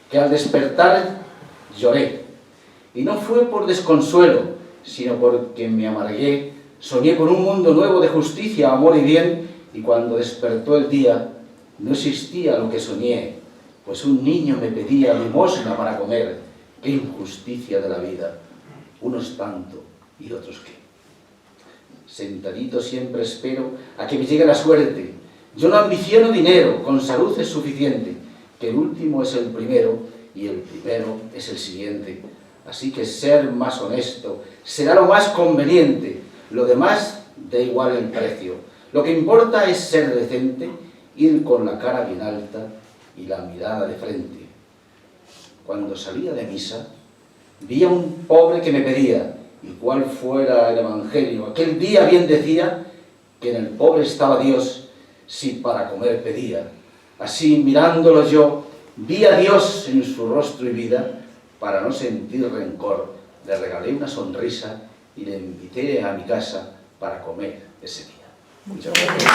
que al despertar lloré, y no fue por desconsuelo, sino porque me amargué, soñé con un mundo nuevo de justicia, amor y bien, y cuando despertó el día, no existía lo que soñé, pues un niño me pedía limosna para comer. ¡Qué injusticia de la vida! Unos tanto y otros qué. Sentadito siempre espero a que me llegue la suerte. Yo no ambiciono dinero, con salud es suficiente, que el último es el primero y el primero es el siguiente. Así que ser más honesto será lo más conveniente, lo demás da igual el precio. Lo que importa es ser decente, ir con la cara bien alta y la mirada de frente. Cuando salía de misa, vi a un pobre que me pedía, y cuál fuera el evangelio, aquel día bien decía que en el pobre estaba Dios, si para comer pedía. Así, mirándolo yo, vi a Dios en su rostro y vida. Para no sentir rencor, le regalé una sonrisa y le invité a mi casa para comer ese día. Muchas gracias.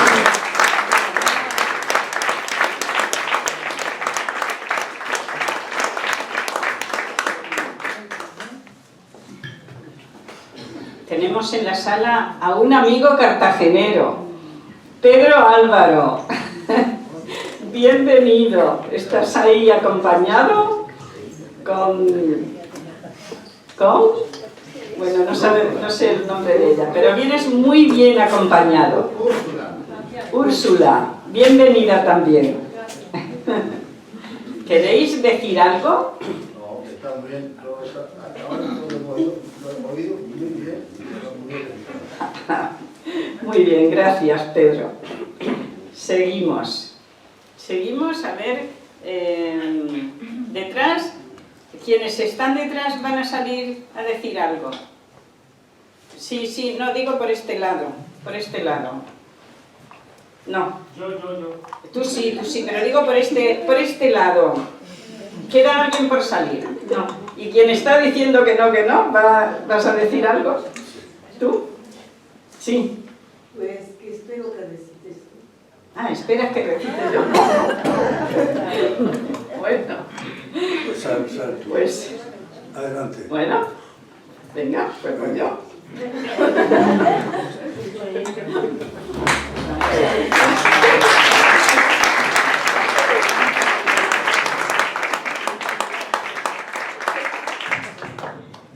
Tenemos en la sala a un amigo cartagenero, Pedro Álvaro. Bienvenido. ¿Estás ahí acompañado? Bueno, no sé el nombre de ella, pero vienes muy bien acompañado. Úrsula, bienvenida también. ¿Queréis decir algo? No, está muy bien, lo he oído muy bien. Muy bien, gracias, Pedro. Seguimos, a ver, detrás, quienes están detrás van a salir a decir algo. Sí, no, digo por este lado. No. Yo. Tú sí, pero digo por este lado. ¿Queda alguien por salir? No. ¿Y quien está diciendo que no, vas a decir algo? ¿Tú? Sí. Pues que espero que recites tú. ¿Esperas que recite yo? Bueno. Pues sal tú. Pues, adelante. Bueno, venga, pues voy yo.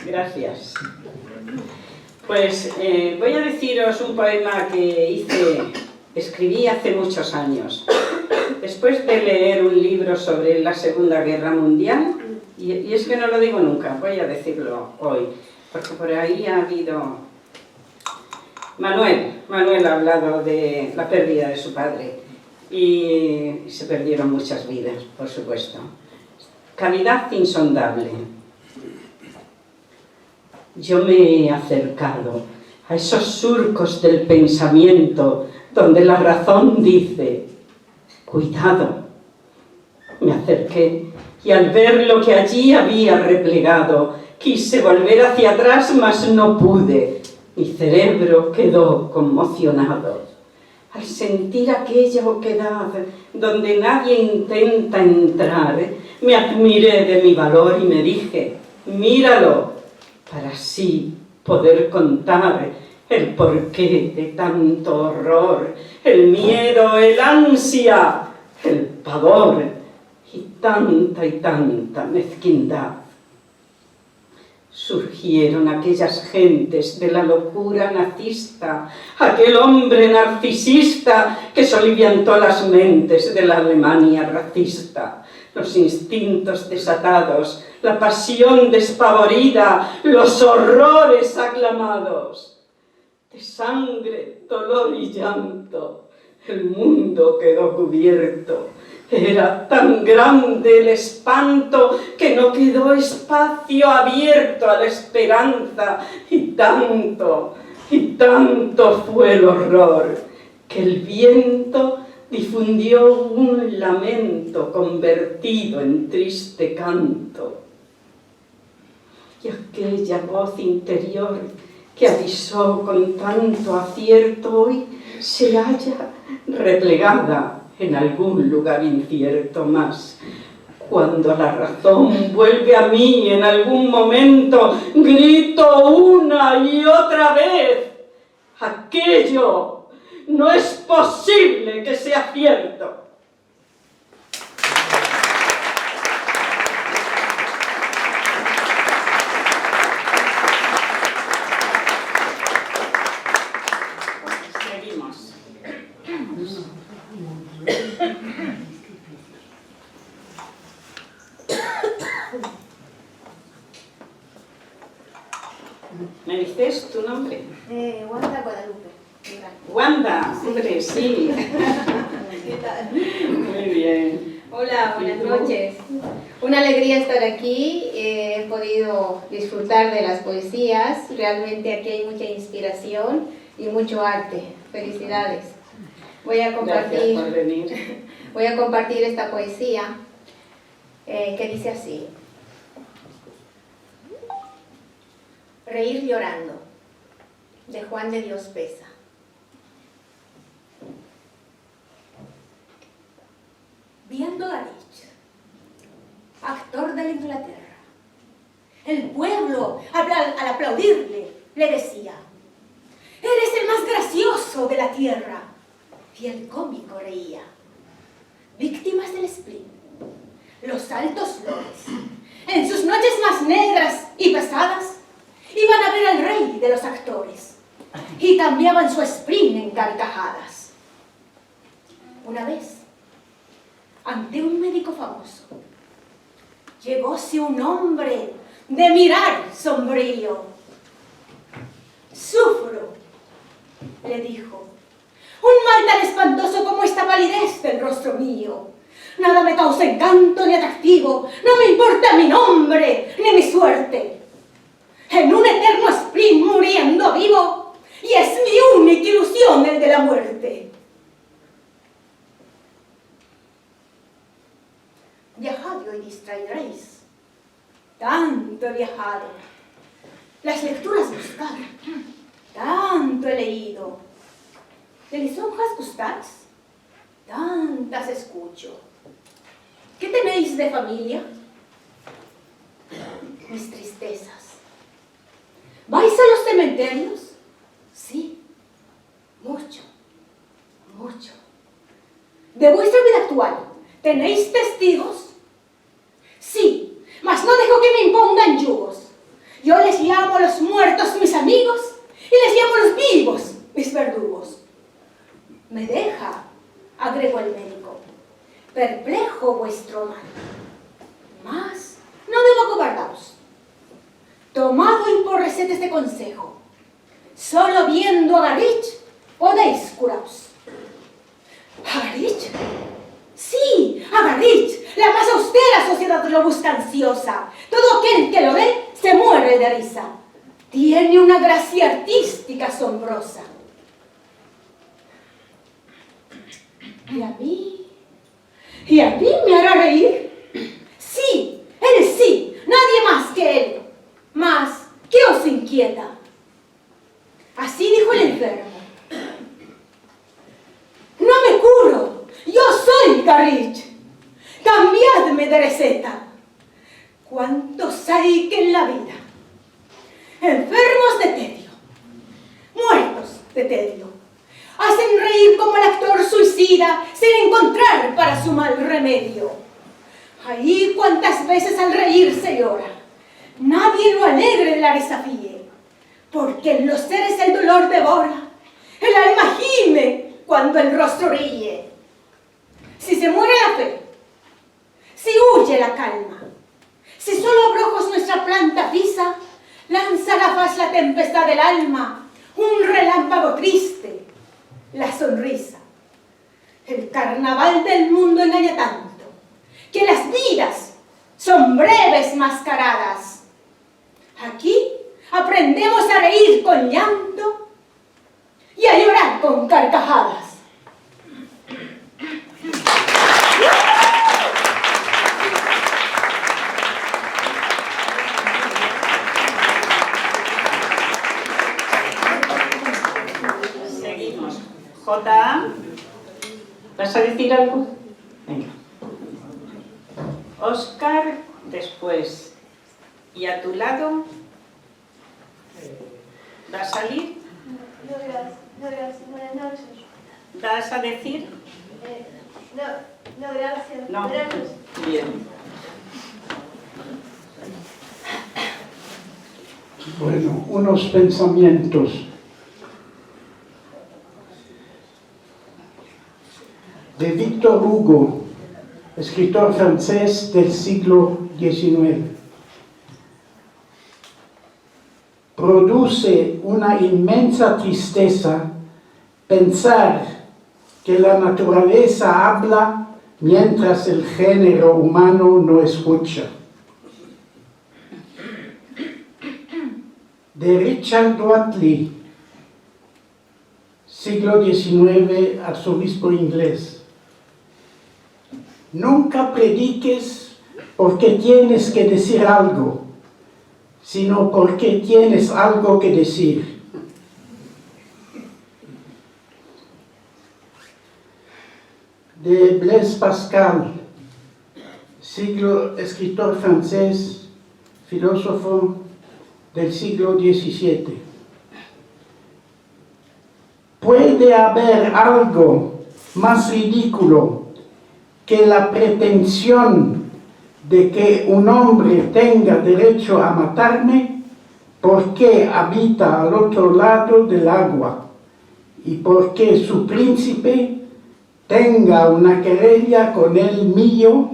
Gracias. Pues voy a deciros un poema que escribí hace muchos años. Después de leer un libro sobre la Segunda Guerra Mundial, y es que no lo digo nunca, voy a decirlo hoy, porque por ahí ha habido... Manuel ha hablado de la pérdida de su padre, y se perdieron muchas vidas, por supuesto. Cavidad insondable. Yo me he acercado a esos surcos del pensamiento donde la razón dice: cuidado. Me acerqué y al ver lo que allí había replegado, quise volver hacia atrás, mas no pude. Mi cerebro quedó conmocionado. Al sentir aquella oquedad donde nadie intenta entrar, me admiré de mi valor y me dije: míralo, para así poder contar el porqué de tanto horror, el miedo, el ansia, el pavor y tanta mezquindad. Surgieron aquellas gentes de la locura nazista, aquel hombre narcisista que soliviantó las mentes de la Alemania racista, los instintos desatados, la pasión despavorida, los horrores aclamados. de sangre, dolor y llanto, el mundo quedó cubierto. Era tan grande el espanto que no quedó espacio abierto a la esperanza, y tanto fue el horror que el viento difundió un lamento convertido en triste canto. Y aquella voz interior que avisó con tanto acierto hoy se halla replegada en algún lugar incierto más. Cuando la razón vuelve a mí en algún momento, grito una y otra vez: aquello no es posible que sea cierto. Seguimos. ¿Me dices tu nombre? Wanda Guadalupe. Wanda, hombre, sí. ¿Qué tal? Muy bien. Hola, buenas noches. Una alegría estar aquí. He podido disfrutar de las poesías. Realmente aquí hay mucha inspiración y mucho arte. Felicidades. Voy a compartir, Gracias por venir. voy a compartir esta poesía que dice así. Reír llorando, de Juan de Dios Pesa. Viendo a Rich, actor de la Inglaterra, el pueblo al aplaudirle le decía: eres el más gracioso de la tierra. Y el cómico reía. Víctimas del spleen, los altos lores, en sus noches más negras y pesadas, iban a ver al rey de los actores y cambiaban su spleen en carcajadas. Una vez, ante un médico famoso, llegóse un hombre de mirar sombrío. Sufro, le dijo, un mal tan espantoso como esta palidez del rostro mío. Nada me causa encanto ni atractivo, no me importa mi nombre ni mi suerte. En un eterno spleen muriendo vivo, y es mi única ilusión el de la muerte. Viajad y distraeréis. Tanto he viajado, las lecturas buscad, tanto he leído. ¿De lisonjas gustáis? Tantas escucho. ¿Qué tenéis de familia? Mis tristezas. ¿Vais a los cementerios? Sí, mucho, mucho. ¿De vuestra vida actual tenéis testigos? Sí, mas no dejo que me impongan yugos. Yo les llamo a los muertos mis amigos y les llamo a los vivos mis verdugos. Me deja, agregó el médico, perplejo vuestro mal. Mas no debo acobardaos. Tomad hoy por receta este consejo. Solo viendo a Garrich podéis curaros. ¿A Garrich? Sí, a Garrich, la más austera sociedad lo busca ansiosa. Todo aquel que lo ve se muere de risa. Tiene una gracia artística asombrosa. ¿Y a mí me hará reír? Sí, él sí, nadie más que él. Mas, ¿qué os inquieta? Así dijo el enfermo. No me curo, yo soy Garrich. Cambiadme de receta. ¿Cuántos hay que en la vida? Enfermos de tedio, muertos de tedio, hacen reír como el actor suicida sin encontrar para su mal remedio. Ahí cuántas veces al reír se llora. Nadie lo alegre la desafíe, porque en los seres el dolor devora, el alma gime cuando el rostro ríe. Si se muere la fe, si huye la calma, si solo abrojos nuestra planta pisa, lanza a la faz la tempestad del alma, un relámpago triste, la sonrisa. El carnaval del mundo engaña tanto, que las vidas son breves mascaradas. Aquí aprendemos a reír con llanto y a llorar con carcajadas. Seguimos. J.A. ¿Vas a decir algo? Venga. Óscar, después. ¿Y a tu lado? ¿Va a salir? No, gracias. No, gracias. Buenas noches. ¿Vas a decir? No, gracias. No. Buenas noches. Bien. Bueno, unos pensamientos. De Victor Hugo, escritor francés del siglo XIX. Produce una inmensa tristeza pensar que la naturaleza habla mientras el género humano no escucha. De Richard Whately, siglo XIX, arzobispo inglés. Nunca prediques porque tienes que decir algo, sino porque tienes algo que decir. De Blaise Pascal, escritor francés, filósofo del siglo XVII. ¿Puede haber algo más ridículo que la pretensión de que un hombre tenga derecho a matarme porque habita al otro lado del agua y porque su príncipe tenga una querella con el mío,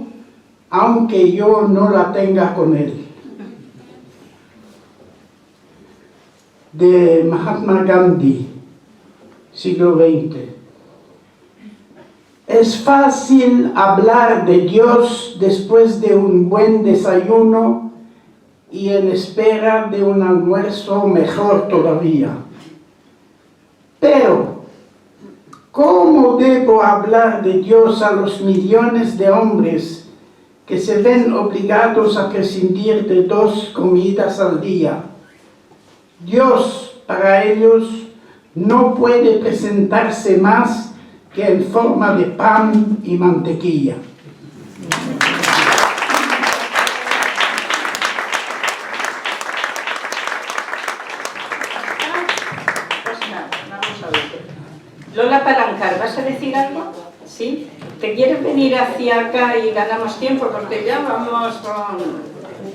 aunque yo no la tenga con él? De Mahatma Gandhi, siglo XX. Es fácil hablar de Dios después de un buen desayuno y en espera de un almuerzo mejor todavía. Pero, ¿cómo debo hablar de Dios a los millones de hombres que se ven obligados a prescindir de 2 comidas al día? Dios, para ellos, no puede presentarse más que en forma de pan y mantequilla. Vamos a ver. Lola Palancar, ¿vas a decir algo? ¿Sí? ¿Te quieres venir hacia acá y ganamos tiempo? Porque ya vamos con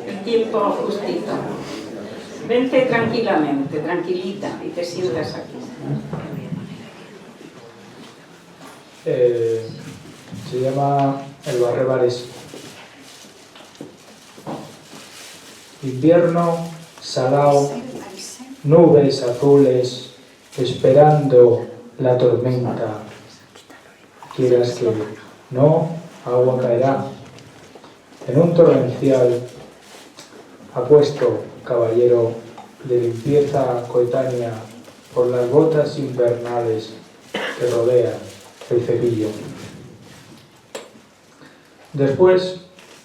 el tiempo justito. Vente tranquilamente, tranquilita, y te sientas aquí. Se llama El Barrebares. Invierno salao, nubes azules, esperando la tormenta. Quieras que no, agua caerá. En un torrencial, apuesto, caballero, de limpieza coetánea por las botas invernales que rodean el cepillo. Después,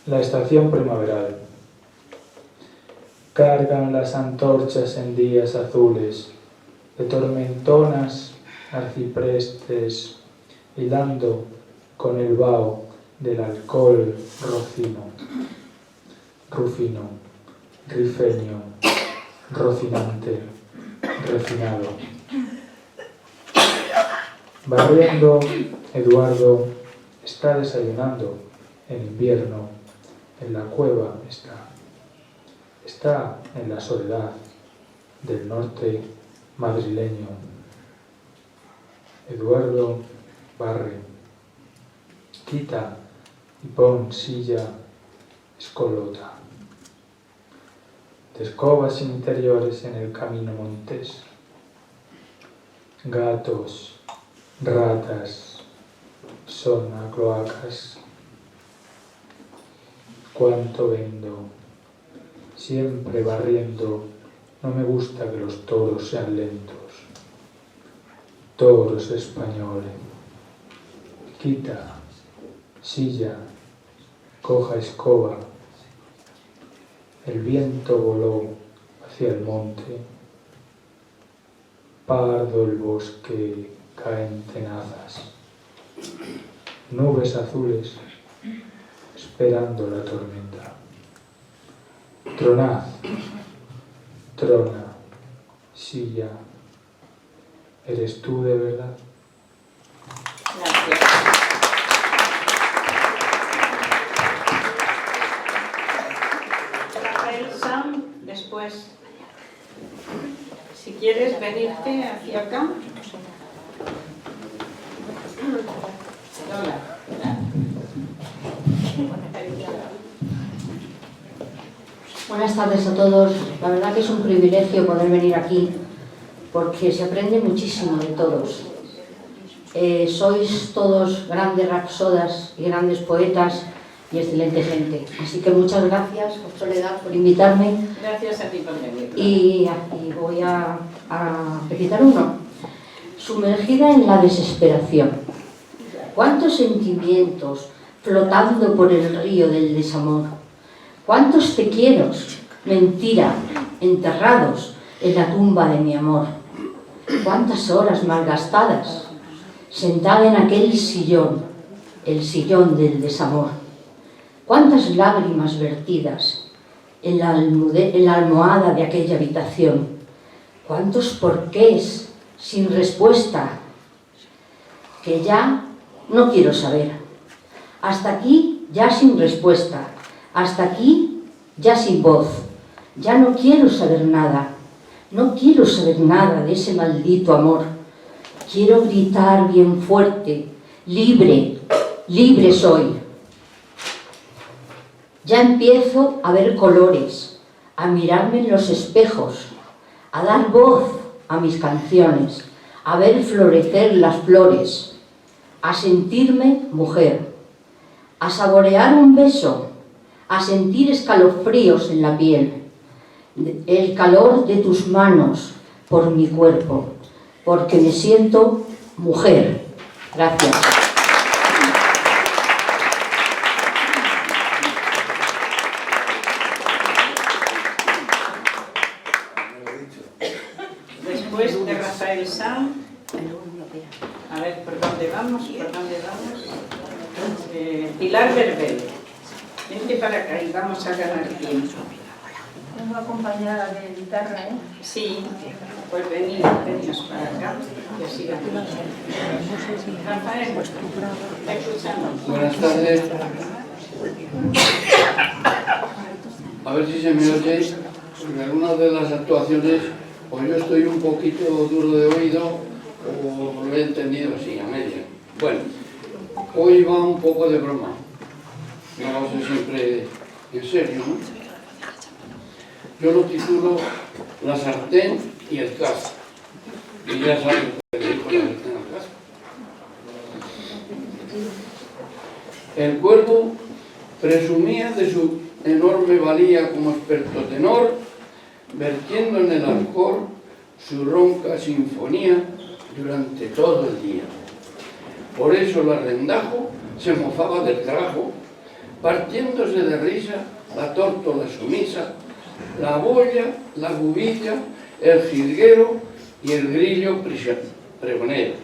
la estación primaveral. Cargan las antorchas en días azules, de tormentonas arciprestes, hilando con el vaho del alcohol rufino, rifeño, rocinante, refinado. Barriendo, Eduardo está desayunando en invierno, en la cueva está en la soledad del norte madrileño. Eduardo barre, quita y pon silla, escolota. De escobas interiores en el camino montés. gatos, ratas, son a cloacas. Cuánto vendo, siempre barriendo, no me gusta que los toros sean lentos. Toros españoles, quita, silla, coja escoba. El viento voló hacia el monte, pardo el bosque, caen tenazas, nubes azules esperando la tormenta. Tronad, trona, silla, ¿eres tú de verdad? Gracias. Rafael Sam, después, si quieres venirte hacia acá. Hola. Buenas tardes a todos. La verdad que es un privilegio poder venir aquí porque se aprende muchísimo de todos. Sois todos grandes rapsodas y grandes poetas y excelente gente. Así que muchas gracias, Soledad, por invitarme. Gracias a ti por venir. Y voy a recitar uno. Sumergida en la desesperación. ¿Cuántos sentimientos flotando por el río del desamor? ¿Cuántos te quieros, mentira, enterrados en la tumba de mi amor? ¿Cuántas horas malgastadas, sentada en aquel sillón, el sillón del desamor? ¿Cuántas lágrimas vertidas en la almohada de aquella habitación? ¿Cuántos porqués sin respuesta que ya no quiero saber? Hasta aquí ya sin respuesta. Hasta aquí, ya sin voz, ya no quiero saber nada, no quiero saber nada de ese maldito amor. Quiero gritar bien fuerte, libre, libre soy. Ya empiezo a ver colores, a mirarme en los espejos, a dar voz a mis canciones, a ver florecer las flores, a sentirme mujer, a saborear un beso, a sentir escalofríos en la piel, el calor de tus manos por mi cuerpo, porque me siento mujer. Gracias. Después de Rafael Sam, a ver, ¿por dónde vamos? Pilar Verbel. Vente para acá y vamos a ganar tiempo. Vengo acompañada de guitarra, ¿eh? Sí, pues venimos para acá y así ganamos. Rafael, te escuchamos. Buenas tardes. A ver si se me oye. En algunas de las actuaciones, pues yo estoy un poquito duro de oído o lo he entendido así, a media. Bueno, hoy va un poco de broma. No lo sé siempre en serio, ¿no? Yo lo titulo La sartén y el cazo. Y ya saben lo que dijo la sartén al cazo. El cuervo presumía de su enorme valía como experto tenor, vertiendo en el alcor su ronca sinfonía durante todo el día. Por eso el arrendajo se mofaba del trajo, partiéndose de risa la tórtola sumisa, la boya, la bubilla, el jilguero y el grillo pregonero.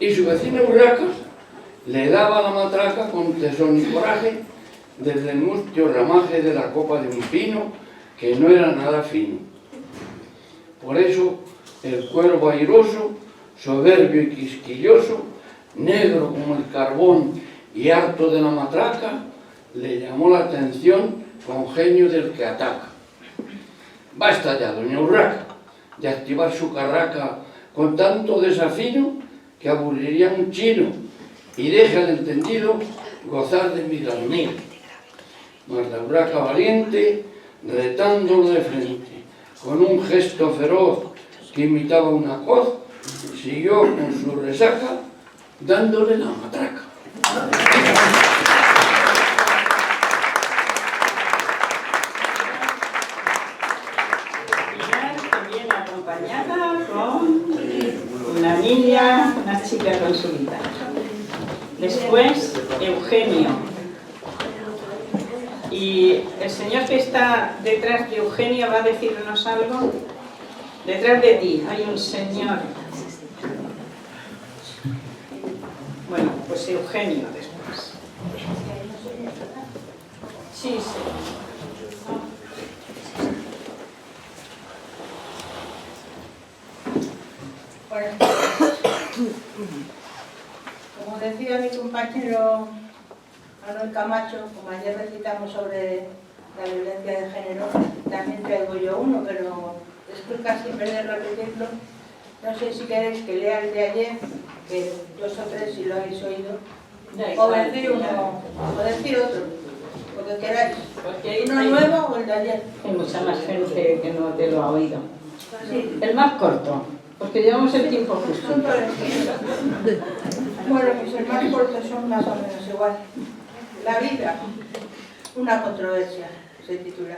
Y su vecina Urraca le daba la matraca con tesón y coraje desde el mustio ramaje de la copa de un pino que no era nada fino. Por eso el cuervo airoso, soberbio y quisquilloso, negro como el carbón y harto de la matraca, le llamó la atención con genio del que ataca. Basta ya, doña Urraca, de activar su carraca con tanto desafío que aburriría a un chino, y deja al entendido gozar de mi dormir. Mas la Urraca valiente, retándolo de frente, con un gesto feroz que imitaba una coz, siguió con su resaca dándole la matraca. También acompañada con una niña, una chica con su guitarra. Después, Eugenio. Y el señor que está detrás de Eugenio va a decirnos algo. Detrás de ti hay un señor. Bueno, pues Eugenio después. Sí, sí. Buenas tardes. Como decía mi compañero Manuel Camacho, como ayer recitamos sobre la violencia de género, también traigo yo uno, pero es que casi perder repetirlo. No sé si queréis que lea el de ayer, que 2 o 3 si lo habéis oído, o decir uno, o decir otro, lo que queráis. Uno nuevo o el de ayer. Hay mucha más gente que no te lo ha oído. Sí. El más corto, porque llevamos el tiempo justo. Bueno, pues el más corto son más o menos igual. La vida, una controversia, se titula.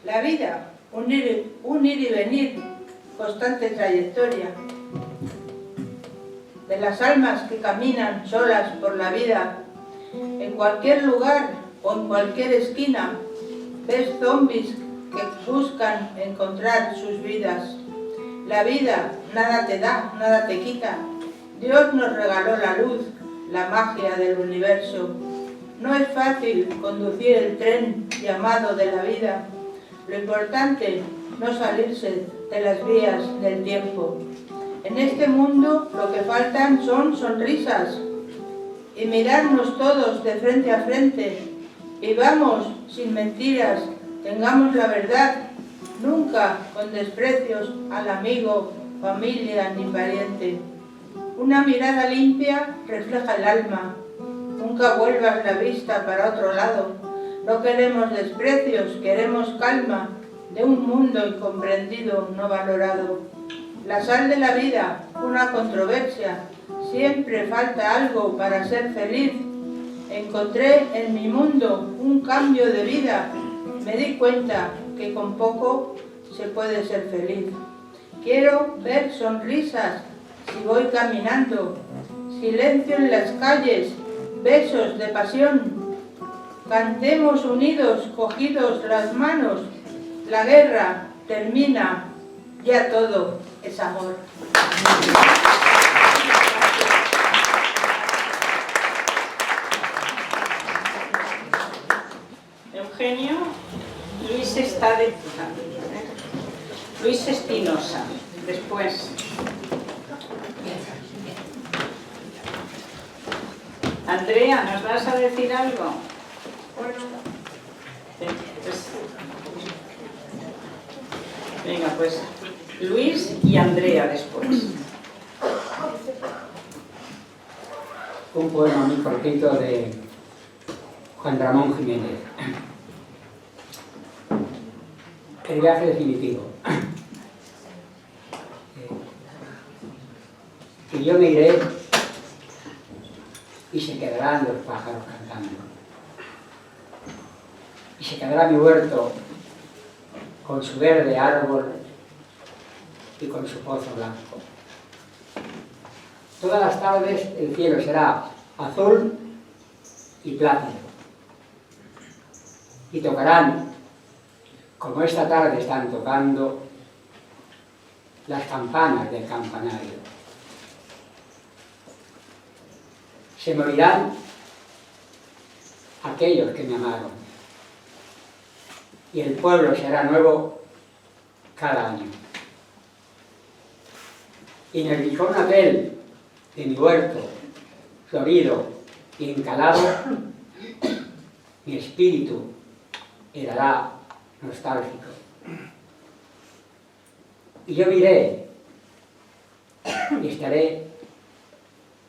La vida, un ir y venir, constante trayectoria. De las almas que caminan solas por la vida, en cualquier lugar o en cualquier esquina, ves zombies que buscan encontrar sus vidas. La vida nada te da, nada te quita. Dios nos regaló la luz, la magia del universo. No es fácil conducir el tren llamado de la vida. Lo importante, no salirse de las vías del tiempo. En este mundo lo que faltan son sonrisas y mirarnos todos de frente a frente. Vivamos sin mentiras, tengamos la verdad, nunca con desprecios al amigo, familia ni pariente. Una mirada limpia refleja el alma. Nunca vuelvas la vista para otro lado. No queremos desprecios, queremos calma de un mundo incomprendido, no valorado. La sal de la vida, una controversia. Siempre falta algo para ser feliz. Encontré en mi mundo un cambio de vida. Me di cuenta que con poco se puede ser feliz. Quiero ver sonrisas si voy caminando, silencio en las calles, besos de pasión. Cantemos unidos, cogidos las manos. La guerra termina, ya todo es amor. Eugenio, Luis Espinosa, después. Andrea, ¿nos vas a decir algo? Venga, pues Luis y Andrea después. Un poema muy cortito de Juan Ramón Jiménez. El viaje definitivo. Y yo me iré y se quedarán los pájaros cantando. Y se quedará mi huerto con su verde árbol y con su pozo blanco. Todas las tardes el cielo será azul y plácido. Y tocarán, como esta tarde están tocando, las campanas del campanario. Se morirán aquellos que me amaron. Y el pueblo será nuevo cada año. Y en el licón aquel de mi huerto, florido y encalado, mi espíritu helará nostálgico. Y yo miré y estaré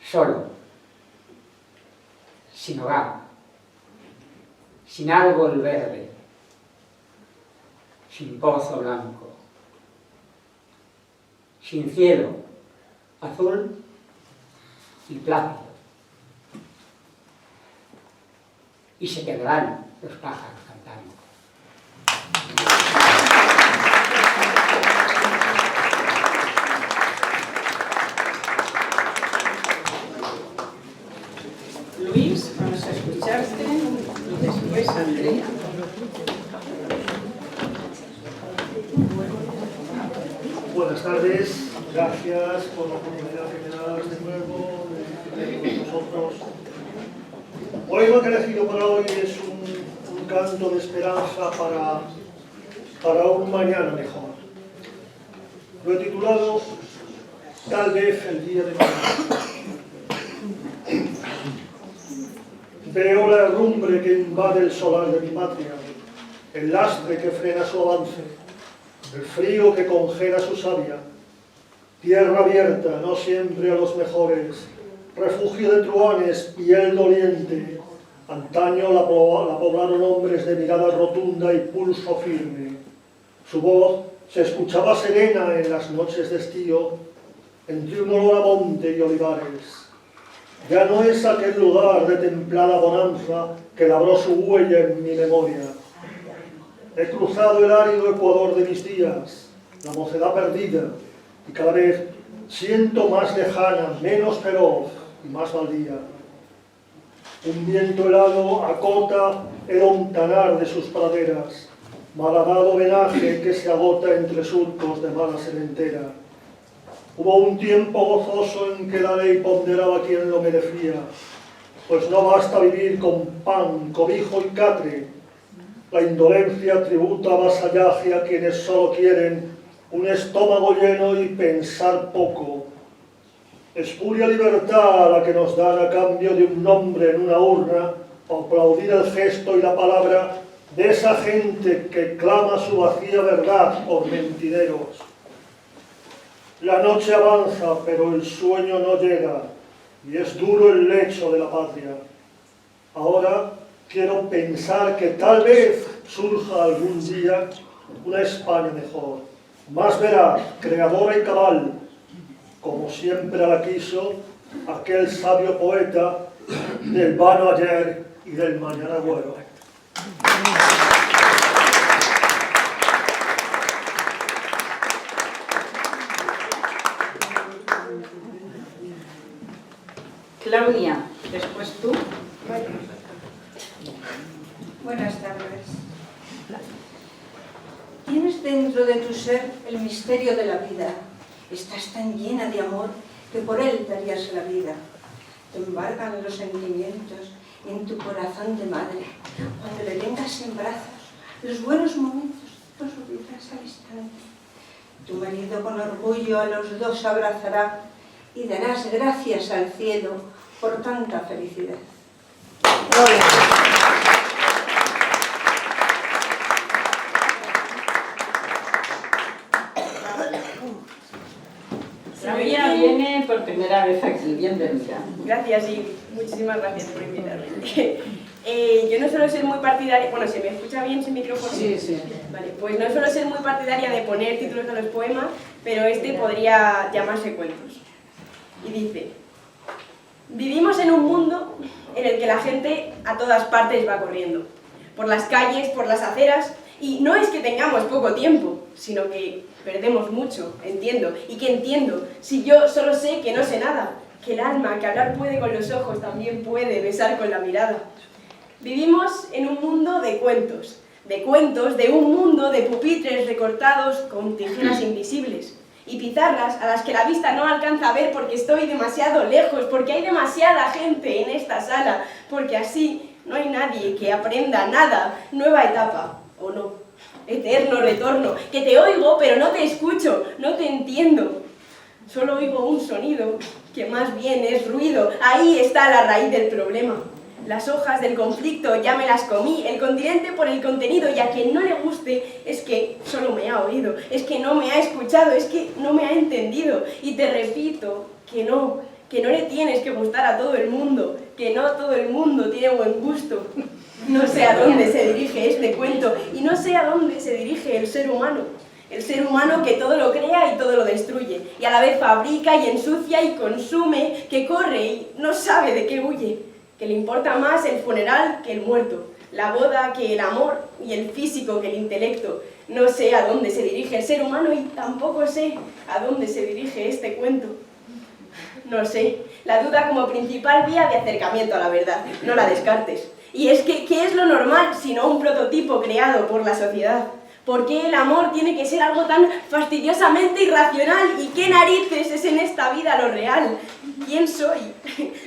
solo, sin hogar, sin árbol verde, sin pozo blanco, sin cielo azul y plata. Y se quedarán los pájaros cantando. Luis, vamos a escucharte y después Andrea. Buenas tardes, gracias por la oportunidad que me das de nuevo de estar con nosotros. Hoy lo que he elegido para hoy es un canto de esperanza para un mañana mejor. Lo he titulado Tal vez el día de mañana. Veo la herrumbre que invade el solar de mi patria, el lastre que frena su avance, el frío que congela su savia, tierra abierta, no siempre a los mejores, refugio de truhanes, piel doliente. Antaño la poblaron hombres de mirada rotunda y pulso firme. Su voz se escuchaba serena en las noches de estío, entre un olor a monte y olivares. Ya no es aquel lugar de templada bonanza que labró su huella en mi memoria. He cruzado el árido ecuador de mis días, la mocedad perdida, y cada vez siento más lejana, menos feroz y más baldía. Un viento helado acota el ontanar de sus praderas, malhadado venaje que se agota entre surcos de mala sementera. Hubo un tiempo gozoso en que la ley ponderaba quien lo merecía, pues no basta vivir con pan, cobijo y catre. La indolencia tributa vasallaje a quienes solo quieren un estómago lleno y pensar poco. Espuria libertad la que nos dan a cambio de un nombre en una urna, o aplaudir el gesto y la palabra de esa gente que clama su vacía verdad por mentideros. La noche avanza, pero el sueño no llega, y es duro el lecho de la patria. Ahora quiero pensar que tal vez surja algún día una España mejor, más veraz, creadora y cabal, como siempre la quiso aquel sabio poeta del vano ayer y del mañana bueno. Claudia, después tú. Buenas tardes. Tienes dentro de tu ser el misterio de la vida. Estás tan llena de amor que por él darías la vida. Te embargan los sentimientos en tu corazón de madre. Cuando le tengas en brazos, los buenos momentos los olvidarás al instante. Tu marido con orgullo a los dos abrazará y darás gracias al cielo por tanta felicidad. Claudia viene por primera vez aquí, bienvenida. Gracias y muchísimas gracias por invitarme. Yo no suelo ser muy partidaria, bueno, ¿se me escucha bien sin micrófono? Sí, sí. Vale, pues no suelo ser muy partidaria de poner títulos a los poemas, pero este podría llamarse cuentos. Y dice: vivimos en un mundo en el que la gente a todas partes va corriendo, por las calles, por las aceras, y no es que tengamos poco tiempo, sino que perdemos mucho, entiendo. ¿Y qué entiendo? Si yo solo sé que no sé nada, que el alma que hablar puede con los ojos también puede besar con la mirada. Vivimos en un mundo de cuentos, de un mundo de pupitres recortados con tijeras invisibles y pizarras a las que la vista no alcanza a ver porque estoy demasiado lejos, porque hay demasiada gente en esta sala, porque así no hay nadie que aprenda nada. Nueva etapa, ¿o no? Eterno retorno, que te oigo pero no te escucho, no te entiendo. Solo oigo un sonido, que más bien es ruido. Ahí está la raíz del problema. Las hojas del conflicto ya me las comí, el continente por el contenido, y a quien no le guste es que solo me ha oído, es que no me ha escuchado, es que no me ha entendido. Y te repito que no le tienes que gustar a todo el mundo, que no todo el mundo tiene buen gusto. No sé a dónde se dirige este cuento y no sé a dónde se dirige el ser humano. El ser humano que todo lo crea y todo lo destruye, y a la vez fabrica y ensucia y consume, que corre y no sabe de qué huye, que le importa más el funeral que el muerto, la boda que el amor y el físico que el intelecto. No sé a dónde se dirige el ser humano y tampoco sé a dónde se dirige este cuento. No sé, la duda como principal vía de acercamiento a la verdad, no la descartes. Y es que, ¿qué es lo normal sino un prototipo creado por la sociedad? ¿Por qué el amor tiene que ser algo tan fastidiosamente irracional? ¿Y qué narices es en esta vida lo real? ¿Quién soy?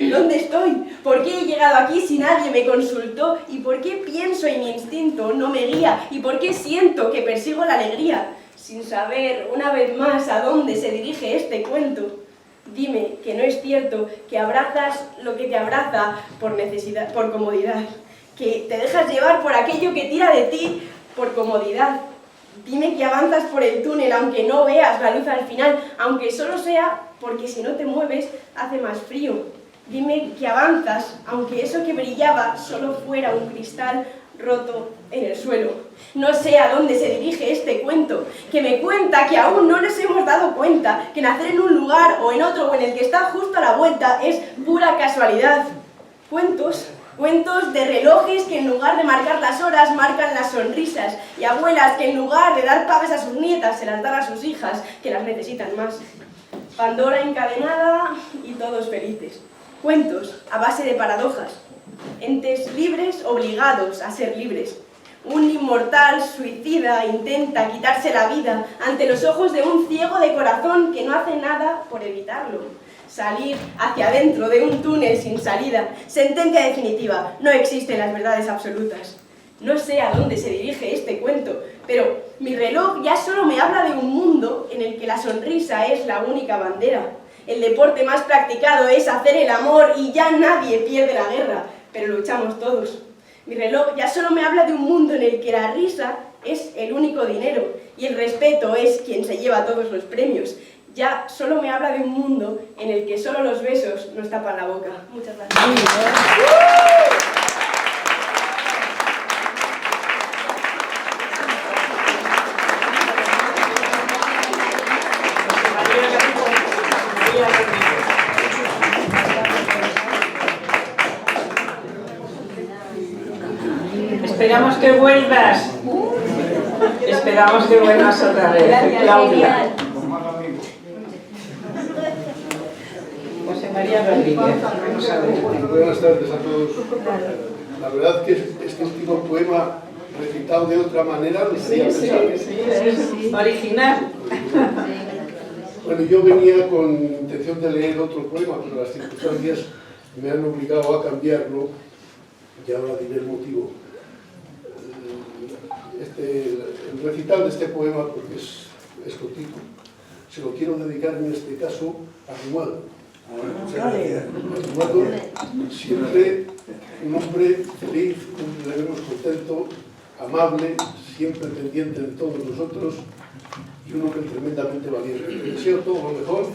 ¿Dónde estoy? ¿Por qué he llegado aquí si nadie me consultó? ¿Y por qué pienso y mi instinto no me guía? ¿Y por qué siento que persigo la alegría? Sin saber, una vez más, a dónde se dirige este cuento. Dime que no es cierto que abrazas lo que te abraza por necesidad, por comodidad. Que te dejas llevar por aquello que tira de ti por comodidad. Dime que avanzas por el túnel aunque no veas la luz al final, aunque solo sea porque si no te mueves hace más frío. Dime que avanzas aunque eso que brillaba solo fuera un cristal roto en el suelo. No sé a dónde se dirige este cuento, que me cuenta que aún no nos hemos dado cuenta, que nacer en un lugar o en otro o en el que está justo a la vuelta es pura casualidad. Cuentos de relojes que en lugar de marcar las horas marcan las sonrisas, y abuelas que en lugar de dar paves a sus nietas se las dan a sus hijas que las necesitan más. Pandora encadenada y todos felices. Cuentos a base de paradojas. Entes libres obligados a ser libres. Un inmortal suicida intenta quitarse la vida ante los ojos de un ciego de corazón que no hace nada por evitarlo. Salir hacia adentro de un túnel sin salida. Sentencia definitiva. No existen las verdades absolutas. No sé a dónde se dirige este cuento, pero mi reloj ya solo me habla de un mundo en el que la sonrisa es la única bandera. El deporte más practicado es hacer el amor y ya nadie pierde la guerra, pero luchamos todos. Mi reloj ya solo me habla de un mundo en el que la risa es el único dinero y el respeto es quien se lleva todos los premios. Ya solo me habla de un mundo en el que solo los besos nos tapan la boca. Muchas gracias. Esperamos que vuelvas. Esperamos que vuelvas otra vez, Claudia. José María Rodríguez. Vamos a ver. Buenas tardes a todos. La verdad que este último poema recitado de otra manera lo sería pensar. Sí, original. Bueno, yo venía con intención de leer otro poema, pero las circunstancias me han obligado a cambiarlo y ahora diré el motivo. El recital de este poema, porque es cortito, se lo quiero dedicar en este caso a Romualdo. Romualdo, siempre un hombre feliz, un hombre contento, amable, siempre pendiente de todos nosotros y un hombre tremendamente valiente. Te deseo todo lo mejor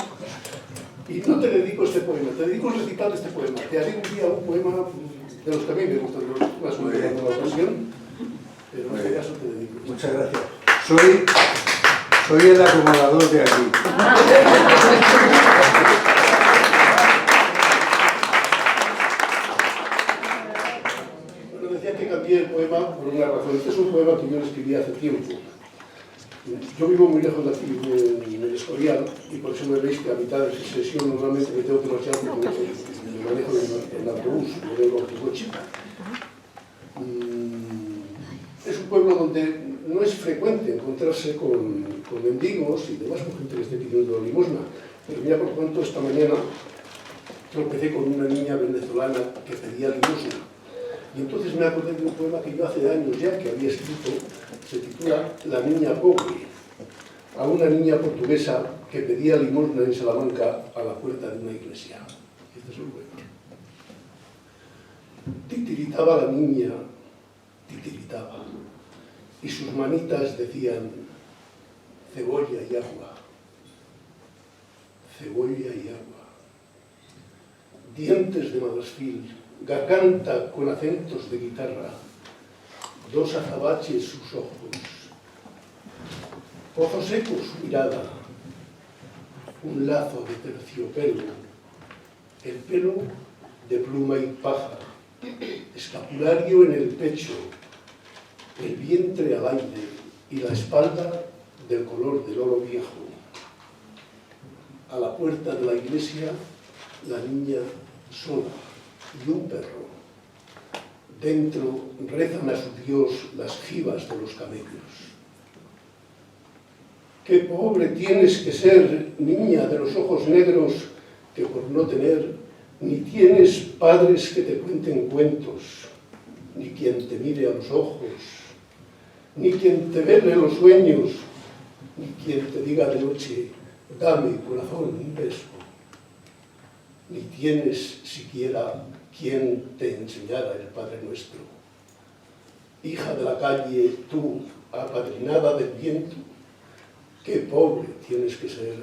y no te dedico este poema, te dedico el recital de este poema. Te haré un día un poema de los que a mí me gustan, de los más me gustan la ocasión. Pero en este caso te dedico. Muchas gracias. Soy el acomodador de aquí. Bueno, decía que cambié el poema por una razón. Este es un poema que yo escribí hace tiempo. Yo vivo muy lejos de aquí, en el Escorial, y por eso me veis que a mitad de sesión normalmente me tengo que marchar porque me manejo en autobús, no vengo con coche. Es un pueblo donde no es frecuente encontrarse con mendigos y demás, con gente que esté pidiendo limosna. Pero mira, por cuanto esta mañana tropecé con una niña venezolana que pedía limosna. Y entonces me acordé de un poema que yo hace años ya que había escrito, se titula La niña pobre, a una niña portuguesa que pedía limosna en Salamanca a la puerta de una iglesia. Este es el poema. Titiritaba la niña, titiritaba, y sus manitas decían cebolla y agua, cebolla y agua, dientes de marfil, garganta con acentos de guitarra, dos azabaches sus ojos, Ojos secos, su mirada, un lazo de terciopelo, el pelo de pluma y paja, escapulario en el pecho, el vientre al aire y la espalda del color del oro viejo. A la puerta de la iglesia, la niña sola y un perro. Dentro rezan a su Dios las jibas de los camellos. Qué pobre tienes que ser, niña de los ojos negros, que por no tener ni tienes padres que te cuenten cuentos, ni quien te mire a los ojos, ni quien te vele los sueños, ni quien te diga de noche, dame corazón un beso, ni tienes siquiera quien te enseñara el Padre Nuestro. Hija de la calle, tú, apadrinada del viento, qué pobre tienes que ser,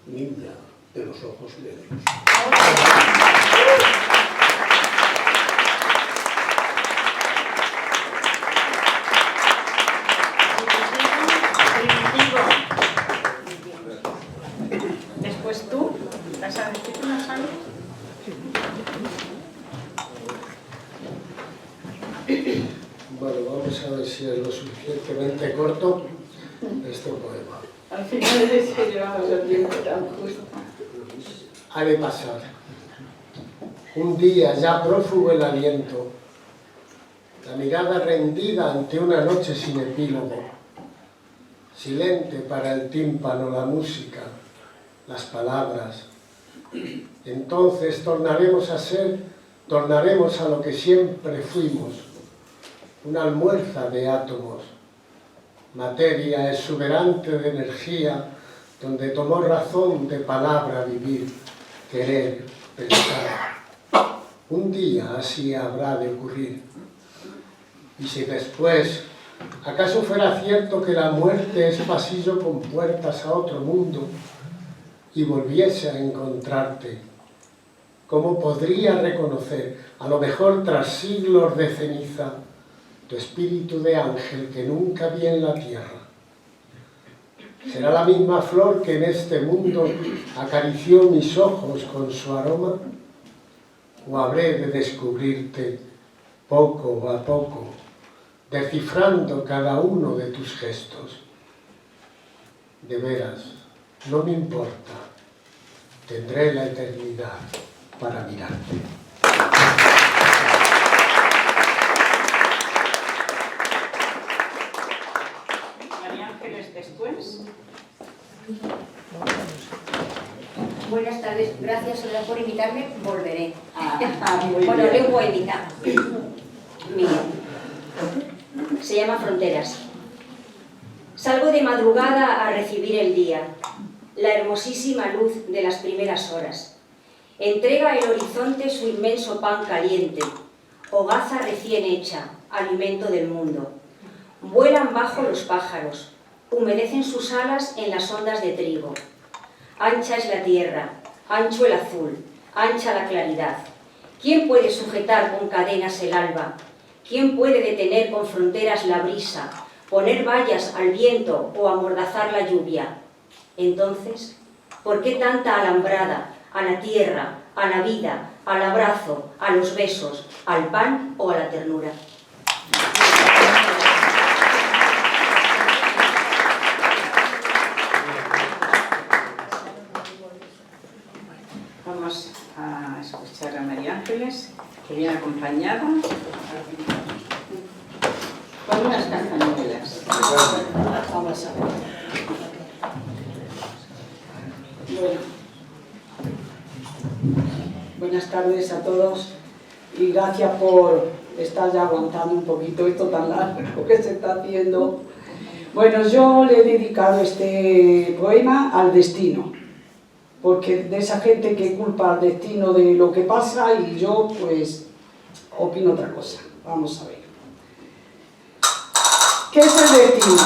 niña de los ojos negros. Después tú, ¿vas a decir unas algo? Bueno, vamos a ver si es lo suficientemente corto este poema. Al final es que llevamos el tiempo tan justo. Ha de pasar. Un día ya prófugo el aliento, la mirada rendida ante una noche sin epílogo, silente para el tímpano la música, las palabras. Entonces tornaremos a ser, tornaremos a lo que siempre fuimos, una almuerza de átomos, materia exuberante de energía, donde tomó razón de palabra vivir, querer, pensar. Un día así habrá de ocurrir. Y si después, acaso fuera cierto que la muerte es pasillo con puertas a otro mundo, y volviese a encontrarte, ¿cómo podría reconocer, a lo mejor tras siglos de ceniza, tu espíritu de ángel que nunca vi en la tierra? ¿Será la misma flor que en este mundo acarició mis ojos con su aroma? ¿O habré de descubrirte poco a poco, descifrando cada uno de tus gestos? De veras, no me importa, tendré la eternidad para mirarte. María Ángeles, después. Buenas tardes, gracias Soledad por invitarme, volveré. Muy Bueno, bien. leo un poemita mío. Se llama Fronteras. Salgo de madrugada a recibir el día, la hermosísima luz de las primeras horas. Entrega el horizonte su inmenso pan caliente, hogaza recién hecha, alimento del mundo. Vuelan bajo los pájaros, humedecen sus alas en las ondas de trigo. Ancha es la tierra, ancho el azul, ancha la claridad. ¿Quién puede sujetar con cadenas el alba? ¿Quién puede detener con fronteras la brisa, poner vallas al viento o amordazar la lluvia? Entonces, ¿por qué tanta alambrada a la tierra, a la vida, al abrazo, a los besos, al pan o a la ternura? Vamos a escuchar a María Ángeles, que viene acompañada con unas castañuelas. Vamos a ver. Bueno, buenas tardes a todos y gracias por estar ya aguantando un poquito esto tan largo que se está haciendo. Bueno, yo le he dedicado este poema al destino, porque de esa gente que culpa al destino de lo que pasa y yo pues opino otra cosa. Vamos a ver. ¿Qué es el destino?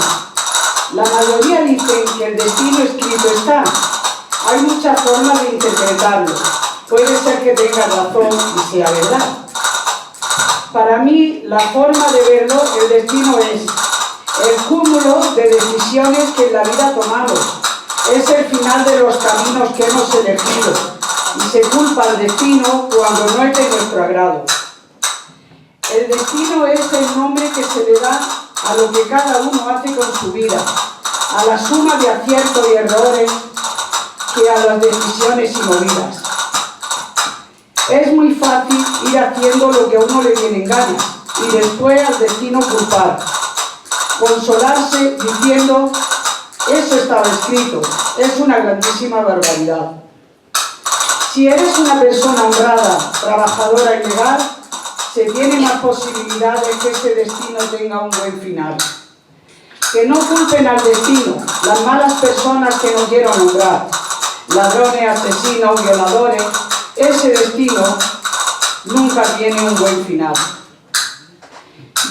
La mayoría dicen que el destino escrito está. Hay muchas formas de interpretarlo. Puede ser que tenga razón y sea verdad. Para mí, la forma de verlo, el destino es el cúmulo de decisiones que en la vida tomamos. Es el final de los caminos que hemos elegido y se culpa al destino cuando no es de nuestro agrado. El destino es el nombre que se le da a lo que cada uno hace con su vida, a la suma de aciertos y errores que a las decisiones y movidas. Es muy fácil ir haciendo lo que a uno le viene en gana y después al destino culpar, consolarse diciendo eso estaba escrito, es una grandísima barbaridad. Si eres una persona honrada, trabajadora y legal, se tiene más posibilidades que ese destino tenga un buen final. Que no culpen al destino las malas personas que nos dieron honrar, ladrones, asesinos, violadores. Ese destino nunca tiene un buen final.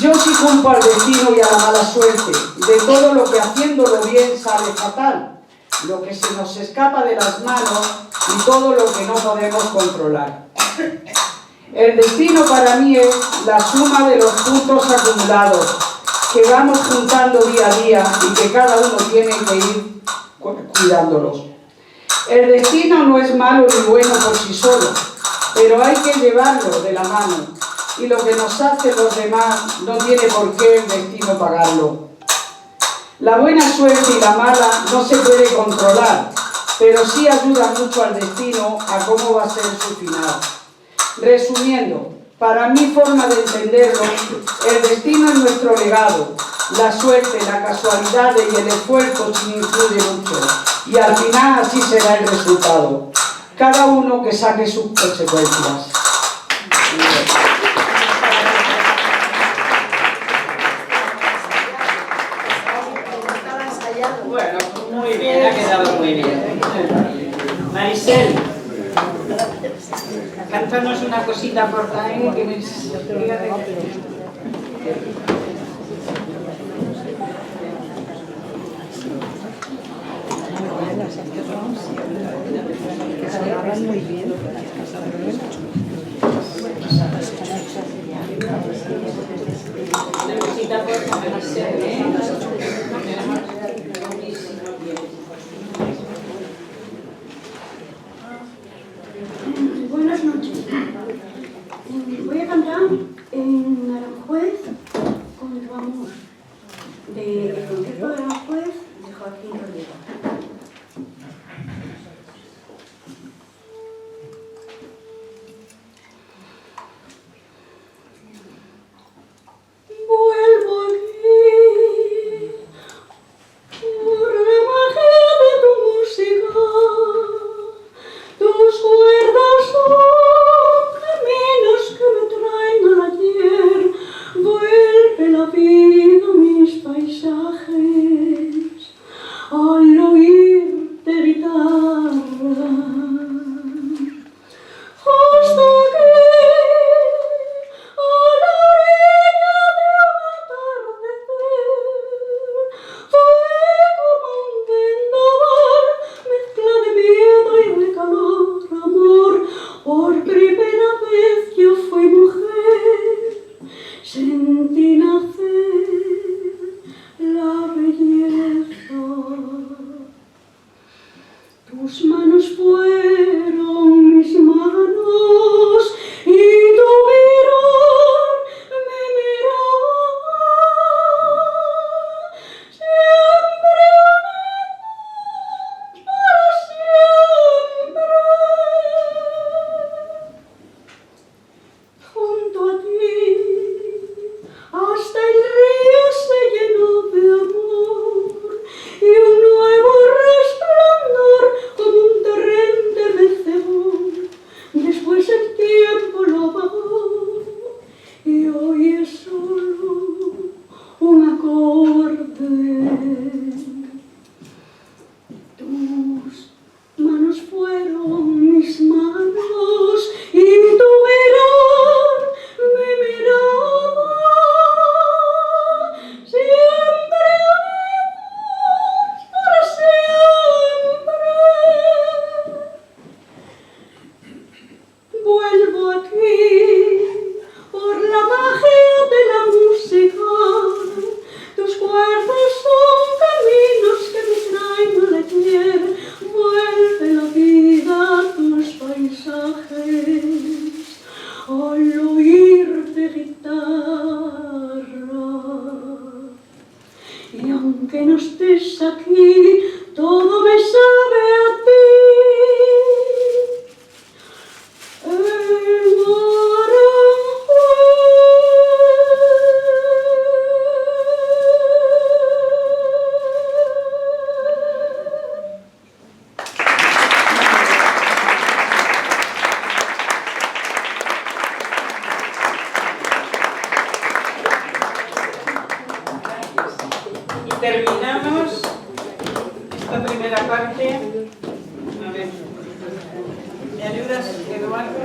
Yo sí culpo al destino y a la mala suerte de todo lo que haciéndolo bien sale fatal, lo que se nos escapa de las manos y todo lo que no podemos controlar. El destino para mí es la suma de los puntos acumulados que vamos juntando día a día y que cada uno tiene que ir cuidándolos. El destino no es malo ni bueno por sí solo, pero hay que llevarlo de la mano. Y lo que nos hacen los demás no tiene por qué el destino pagarlo. La buena suerte y la mala no se puede controlar, pero sí ayuda mucho al destino a cómo va a ser su final. Resumiendo, para mi forma de entenderlo, el destino es nuestro legado, la suerte, la casualidad y el esfuerzo sí influye mucho, y al final así será el resultado. Cada uno que saque sus consecuencias. Bueno, muy bien, ha quedado muy bien. Marisel, cántanos una cosita por ahí que me diga de... Muy bien. Una cosita por Marisel, ¿eh? Buenas noches. Voy a cantar en Aranjuez con tu amor, del concierto de Aranjuez de Joaquín Rodríguez. Vuelvo aquí por la magia de tu música. Tus cuerdas son caminos que me traen al ayer. Vuelve la vida a mis paisajes al oírte gritar. gris aquí, todo me sabe a ti. Terminamos esta primera parte. A ver, ¿me ayudas, Eduardo?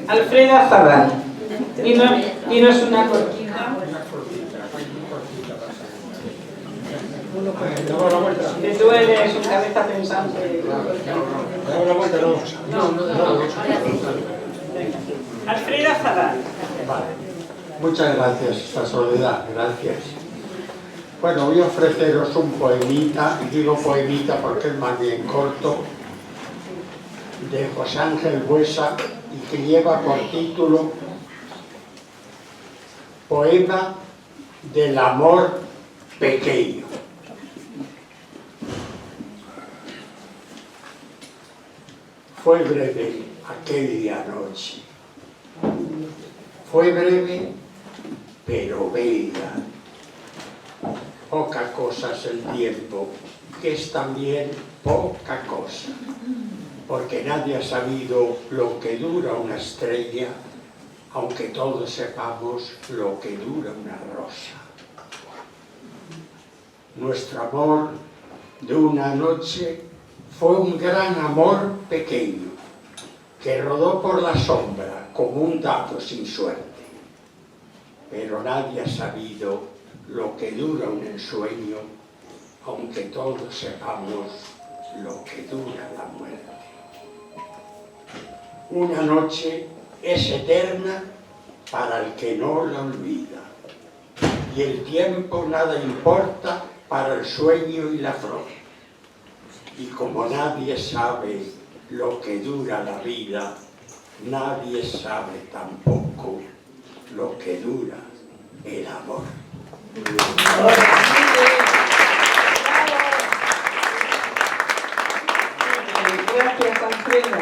Alfreda Zabal, dinos una cortita. Que tú eres un cabeza pensante. Alfreda Zabal. Vale. Muchas gracias, esta Soledad, gracias. Bueno, voy a ofreceros un poemita, y digo poemita porque es más bien corto, de José Ángel Buesa, y que lleva por título Poema del amor pequeño. Fue breve aquella noche. Fue breve, pero bella. Poca cosa es el tiempo, que es también poca cosa, porque nadie ha sabido lo que dura una estrella, aunque todos sepamos lo que dura una rosa. Nuestro amor de una noche fue un gran amor pequeño, que rodó por la sombra como un dado sin suerte. Pero nadie ha sabido lo que dura un ensueño, aunque todos sepamos lo que dura la muerte. Una noche es eterna para el que no la olvida, y el tiempo nada importa para el sueño y la flor. Y como nadie sabe lo que dura la vida, nadie sabe tampoco lo que dura el amor. Gracias, Alfredo.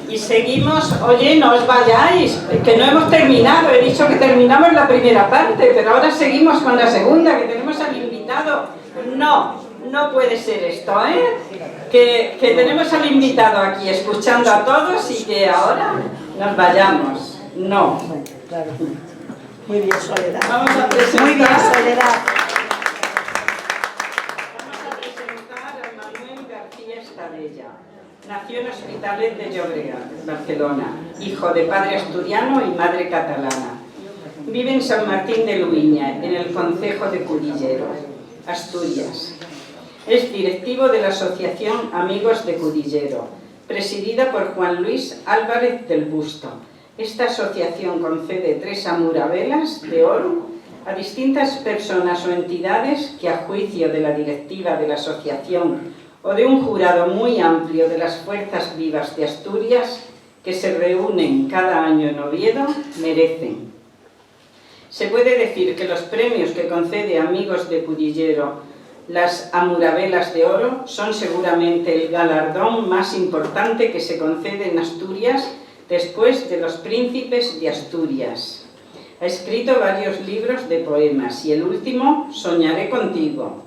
Y seguimos, oye, no os vayáis, que no hemos terminado, he dicho que terminamos la primera parte, pero ahora seguimos con la segunda, que tenemos al invitado. No puede ser esto, ¿eh? Que tenemos al invitado aquí escuchando a todos y que ahora nos vayamos. No. Claro. Muy bien, Soledad. Vamos a presentar. Muy bien, Soledad. Manuel García Estadella. Nació en Hospitalet de Llobregat, Barcelona, hijo de padre asturiano y madre catalana. Vive en San Martín de Luiña, en el concejo de Cudillero, Asturias. Es directivo de la Asociación Amigos de Cudillero, presidida por Juan Luis Álvarez del Busto. Esta asociación concede 3 amurabelas de oro a distintas personas o entidades que, a juicio de la directiva de la asociación o de un jurado muy amplio de las fuerzas vivas de Asturias, que se reúnen cada año en Oviedo, merecen. Se puede decir que los premios que concede Amigos de Cudillero, las amurabelas de oro, son seguramente el galardón más importante que se concede en Asturias después de los príncipes de Asturias. Ha escrito varios libros de poemas y el último, Soñaré contigo,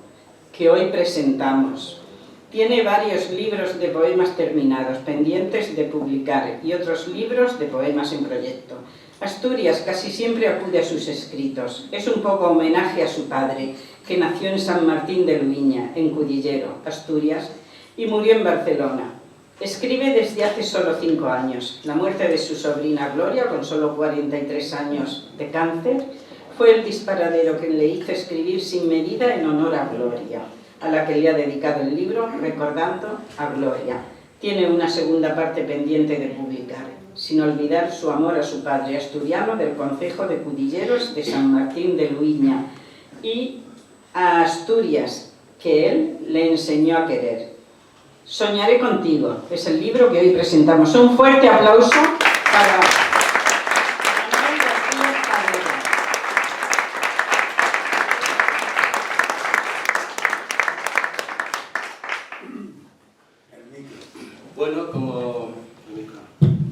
que hoy presentamos. Tiene varios libros de poemas terminados, pendientes de publicar, y otros libros de poemas en proyecto. Asturias casi siempre acude a sus escritos. Es un poco homenaje a su padre, que nació en San Martín de Luiña, en Cudillero, Asturias, y murió en Barcelona. Escribe desde hace solo 5 años. La muerte de su sobrina Gloria, con solo 43 años de cáncer, fue el disparadero que le hizo escribir sin medida en honor a Gloria, a la que le ha dedicado el libro Recordando a Gloria. Tiene una segunda parte pendiente de publicar, sin olvidar su amor a su padre asturiano del concejo de Cudilleros de San Martín de Luiña y a Asturias, que él le enseñó a querer. Soñaré contigo, es el libro que hoy presentamos. Un fuerte aplauso para Manuel García Cabrera. Bueno, como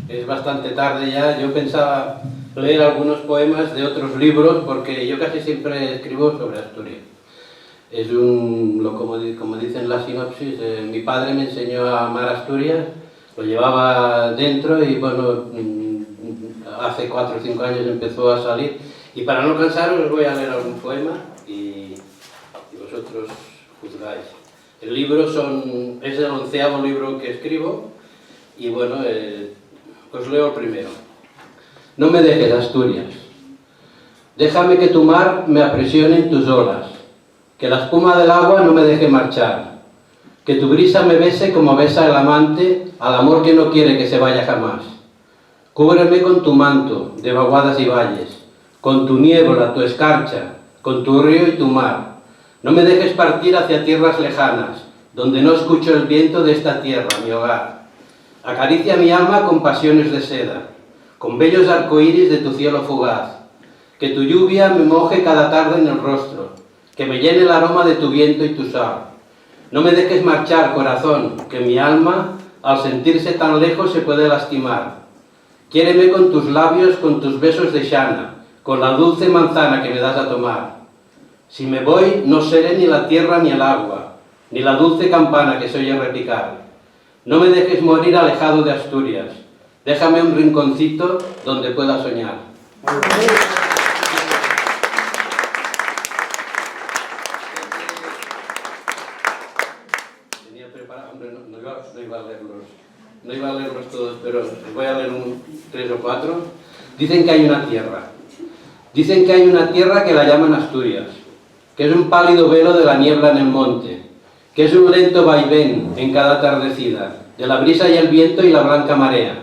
es bastante tarde ya, yo pensaba leer algunos poemas de otros libros porque yo casi siempre escribo sobre Asturias. Es como dicen la sinopsis, mi padre me enseñó a amar Asturias, lo llevaba dentro y bueno, hace 4 o 5 años empezó a salir. Y para no cansaros os voy a leer algún poema y vosotros juzgáis. El libro es el 11º libro que escribo y bueno, os leo el primero. No me dejes, Asturias. Déjame que tu mar me aprisione en tus olas, que la espuma del agua no me deje marchar, que tu brisa me bese como besa el amante al amor que no quiere que se vaya jamás. Cúbreme con tu manto de vaguadas y valles, con tu niebla, tu escarcha, con tu río y tu mar. No me dejes partir hacia tierras lejanas, donde no escucho el viento de esta tierra, mi hogar. Acaricia mi alma con pasiones de seda, con bellos arcoíris de tu cielo fugaz. Que tu lluvia me moje cada tarde en el rostro, que me llene el aroma de tu viento y tu sal. No me dejes marchar, corazón, que mi alma, al sentirse tan lejos, se puede lastimar. Quiéreme con tus labios, con tus besos de Xana, con la dulce manzana que me das a tomar. Si me voy, no seré ni la tierra ni el agua, ni la dulce campana que se oye repicar. No me dejes morir alejado de Asturias. Déjame un rinconcito donde pueda soñar. Tenía preparado, hombre, no iba a leerlos todos, pero voy a leer 3 o 4. Dicen que hay una tierra. Dicen que hay una tierra que la llaman Asturias, que es un pálido velo de la niebla en el monte, que es un lento vaivén en cada atardecida, de la brisa y el viento y la blanca marea.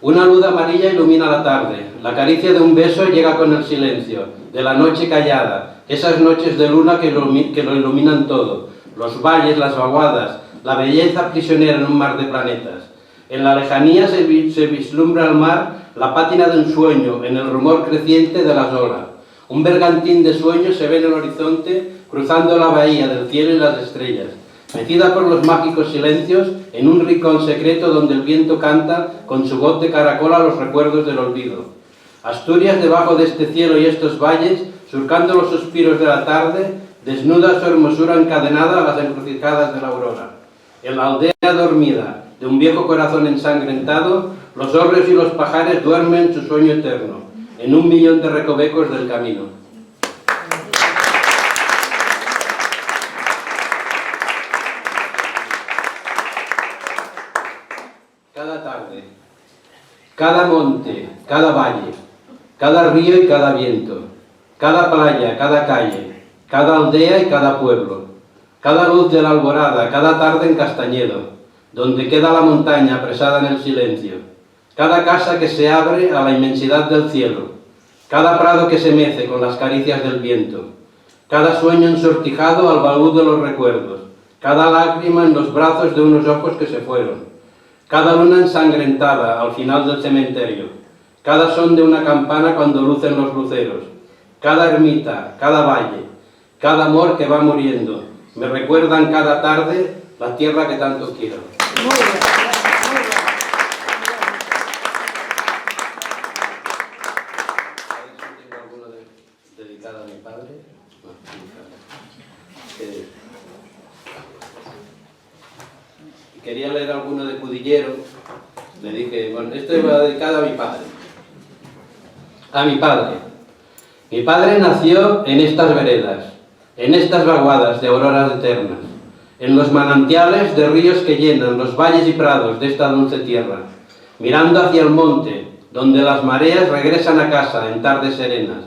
Una luz amarilla ilumina la tarde, la caricia de un beso llega con el silencio, de la noche callada, esas noches de luna que lo iluminan todo, los valles, las vaguadas, la belleza prisionera en un mar de planetas. En la lejanía se vislumbra el mar, la pátina de un sueño, en el rumor creciente de las olas. Un bergantín de sueños se ve en el horizonte, cruzando la bahía del cielo y las estrellas, metida por los mágicos silencios, en un rincón secreto donde el viento canta con su voz de caracol a los recuerdos del olvido. Asturias, debajo de este cielo y estos valles, surcando los suspiros de la tarde, desnuda su hermosura encadenada a las encrucijadas de la aurora. En la aldea dormida de un viejo corazón ensangrentado, los hórreos y los pajares duermen su sueño eterno, en 1.000.000 de recovecos del camino. Cada tarde, cada monte, cada valle, cada río y cada viento, cada playa, cada calle, cada aldea y cada pueblo, cada luz de la alborada, cada tarde en Castañedo, donde queda la montaña apresada en el silencio, cada casa que se abre a la inmensidad del cielo, cada prado que se mece con las caricias del viento, cada sueño ensortijado al baúl de los recuerdos, cada lágrima en los brazos de unos ojos que se fueron, cada luna ensangrentada al final del cementerio, cada son de una campana cuando lucen los luceros, cada ermita, cada valle, cada amor que va muriendo, me recuerdan cada tarde la tierra que tanto quiero. Muy bien. ¿Tengo alguno dedicado a mi padre? Quería leer alguno de Cudillero. Le dije, bueno, esto va dedicado a mi padre. A mi padre. Mi padre nació en estas veredas, en estas vaguadas de auroras eternas, en los manantiales de ríos que llenan los valles y prados de esta dulce tierra, mirando hacia el monte, donde las mareas regresan a casa en tardes serenas,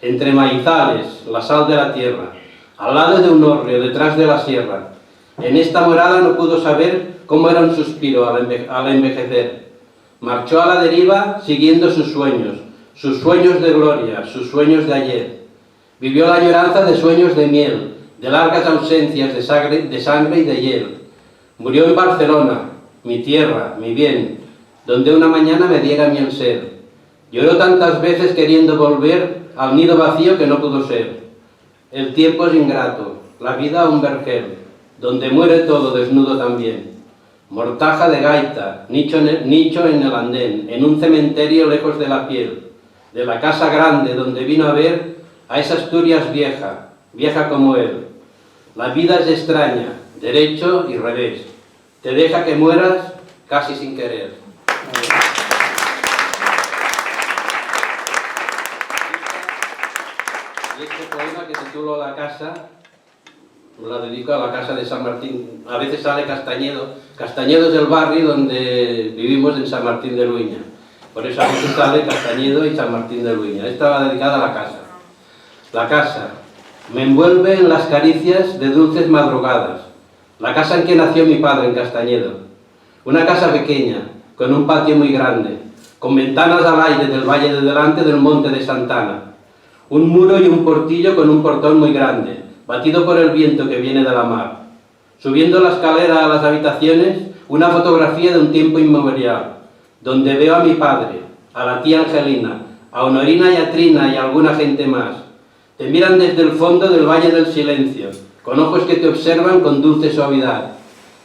entre maizales, la sal de la tierra, al lado de un hórreo, detrás de la sierra. En esta morada no pudo saber cómo era un suspiro al envejecer. Marchó a la deriva siguiendo sus sueños de gloria, sus sueños de ayer. Vivió la añoranza de sueños de miel, de largas ausencias de sangre y de hiel. Murió en Barcelona, mi tierra, mi bien, donde una mañana me diera mi ser. Lloró tantas veces queriendo volver al nido vacío que no pudo ser. El tiempo es ingrato, la vida un vergel, donde muere todo desnudo también. Mortaja de gaita, nicho en el andén, en un cementerio lejos de la piel, de la casa grande donde vino a ver a esa Asturias vieja, vieja como él. La vida es extraña, derecho y revés. Te deja que mueras casi sin querer. Y este poema que titulo La casa, la dedico a la casa de San Martín. A veces sale Castañedo. Castañedo es el barrio donde vivimos en San Martín de Luña. Por eso a veces sale Castañedo y San Martín de Luña. Esta va dedicada a la casa. La casa me envuelve en las caricias de dulces madrugadas. La casa en que nació mi padre, en Castañedo. Una casa pequeña, con un patio muy grande, con ventanas al aire del valle de delante del monte de Santana. Un muro y un portillo con un portón muy grande, batido por el viento que viene de la mar. Subiendo la escalera a las habitaciones, una fotografía de un tiempo inmemorial, donde veo a mi padre, a la tía Angelina, a Honorina y a Trina y a alguna gente más. Te miran desde el fondo del Valle del Silencio, con ojos que te observan con dulce suavidad.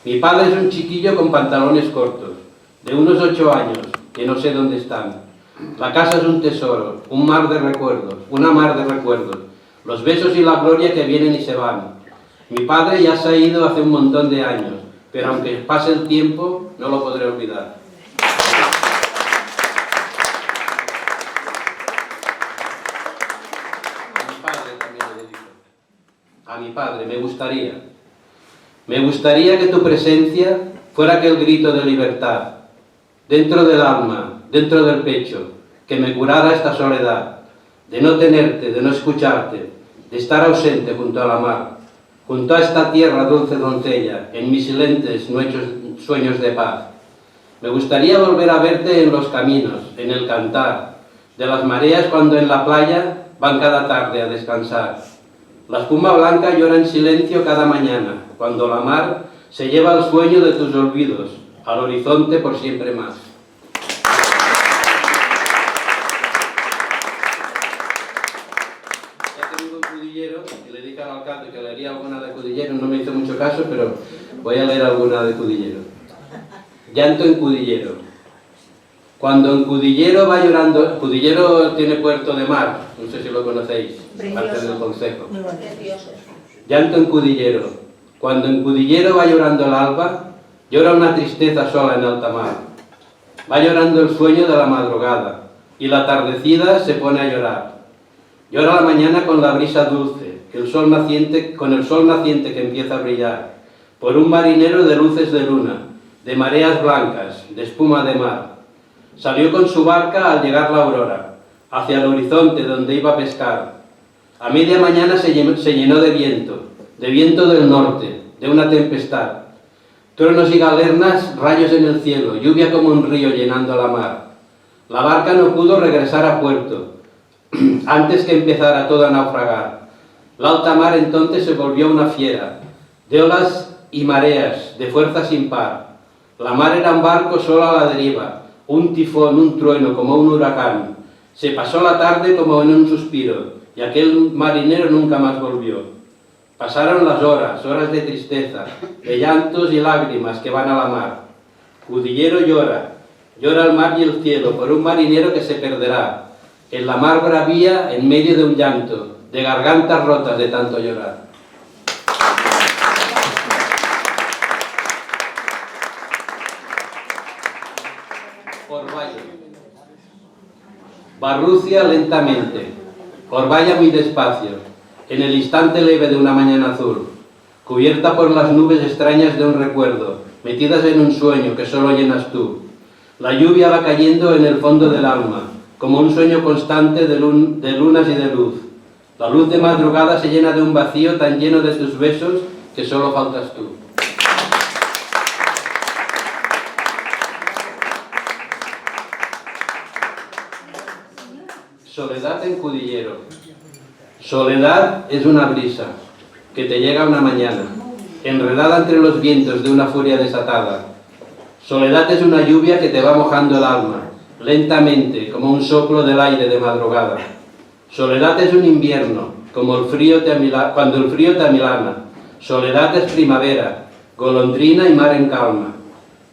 Mi padre es un chiquillo con pantalones cortos, de unos 8 años, que no sé dónde están. La casa es un tesoro, un mar de recuerdos, una mar de recuerdos, los besos y la gloria que vienen y se van. Mi padre ya se ha ido hace un montón de años, pero aunque pase el tiempo, no lo podré olvidar. A mi padre también le dedico. A mi padre, me gustaría que tu presencia fuera aquel grito de libertad, dentro del alma, dentro del pecho, que me curara esta soledad, de no tenerte, de no escucharte, de estar ausente junto a la mar, junto a esta tierra dulce doncella, en mis silentes sueños de paz. Me gustaría volver a verte en los caminos, en el cantar, de las mareas cuando en la playa van cada tarde a descansar. La espuma blanca llora en silencio cada mañana, cuando la mar se lleva al sueño de tus olvidos, al horizonte por siempre más. Ya tengo un cudillero que le dedica al alcalde, que leería alguna de Cudillero, no me hizo mucho caso, pero voy a leer alguna de Cudillero. Llanto en Cudillero. Cuando en Cudillero va llorando... Cudillero tiene puerto de mar, no sé si lo conocéis, parte del concejo. Llanto en Cudillero. Cuando en Cudillero va llorando el alba, llora una tristeza sola en alta mar. Va llorando el sueño de la madrugada, y la atardecida se pone a llorar. Llora la mañana con la brisa dulce, con el sol naciente que empieza a brillar, por un marinero de luces de luna, de mareas blancas, de espuma de mar. Salió con su barca al llegar la aurora, hacia el horizonte donde iba a pescar. A media mañana se llenó de viento del norte, de una tempestad. Truenos y galernas, rayos en el cielo, lluvia como un río llenando la mar. La barca no pudo regresar a puerto, antes que empezara todo a naufragar. La alta mar entonces se volvió una fiera, de olas y mareas, de fuerza sin par. La mar era un barco solo a la deriva, un tifón, un trueno, como un huracán. Se pasó la tarde como en un suspiro, y aquel marinero nunca más volvió. Pasaron las horas, horas de tristeza, de llantos y lágrimas que van a la mar. Cudillero llora, llora el mar y el cielo por un marinero que se perderá. En la mar bravía, en medio de un llanto, de gargantas rotas de tanto llorar. Orvalla. Barrucia lentamente, Orvalla muy despacio, en el instante leve de una mañana azul, cubierta por las nubes extrañas de un recuerdo, metidas en un sueño que solo llenas tú. La lluvia va cayendo en el fondo del alma, como un sueño constante de lunas y de luz. La luz de madrugada se llena de un vacío tan lleno de tus besos que solo faltas tú. Soledad en Cudillero. Soledad es una brisa, que te llega una mañana, enredada entre los vientos de una furia desatada. Soledad es una lluvia que te va mojando el alma, lentamente, como un soplo del aire de madrugada. Soledad es un invierno, como cuando el frío te amilana. Soledad es primavera, golondrina y mar en calma.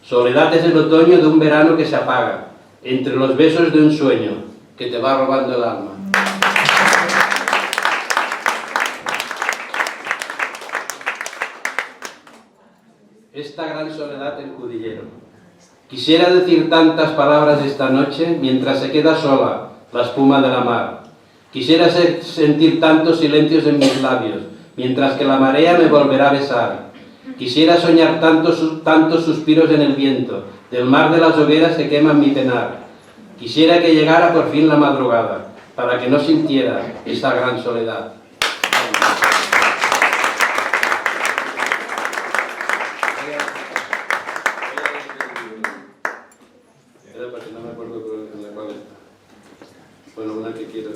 Soledad es el otoño de un verano que se apaga, entre los besos de un sueño que te va robando el alma. Esta gran soledad del Cudillero. Quisiera decir tantas palabras esta noche mientras se queda sola la espuma de la mar. Quisiera sentir tantos silencios en mis labios mientras que la marea me volverá a besar. Quisiera soñar tantos suspiros en el viento del mar de las hogueras que queman mi penar. Quisiera que llegara por fin la madrugada para que no sintiera esa gran soledad. Bueno, una que quiero...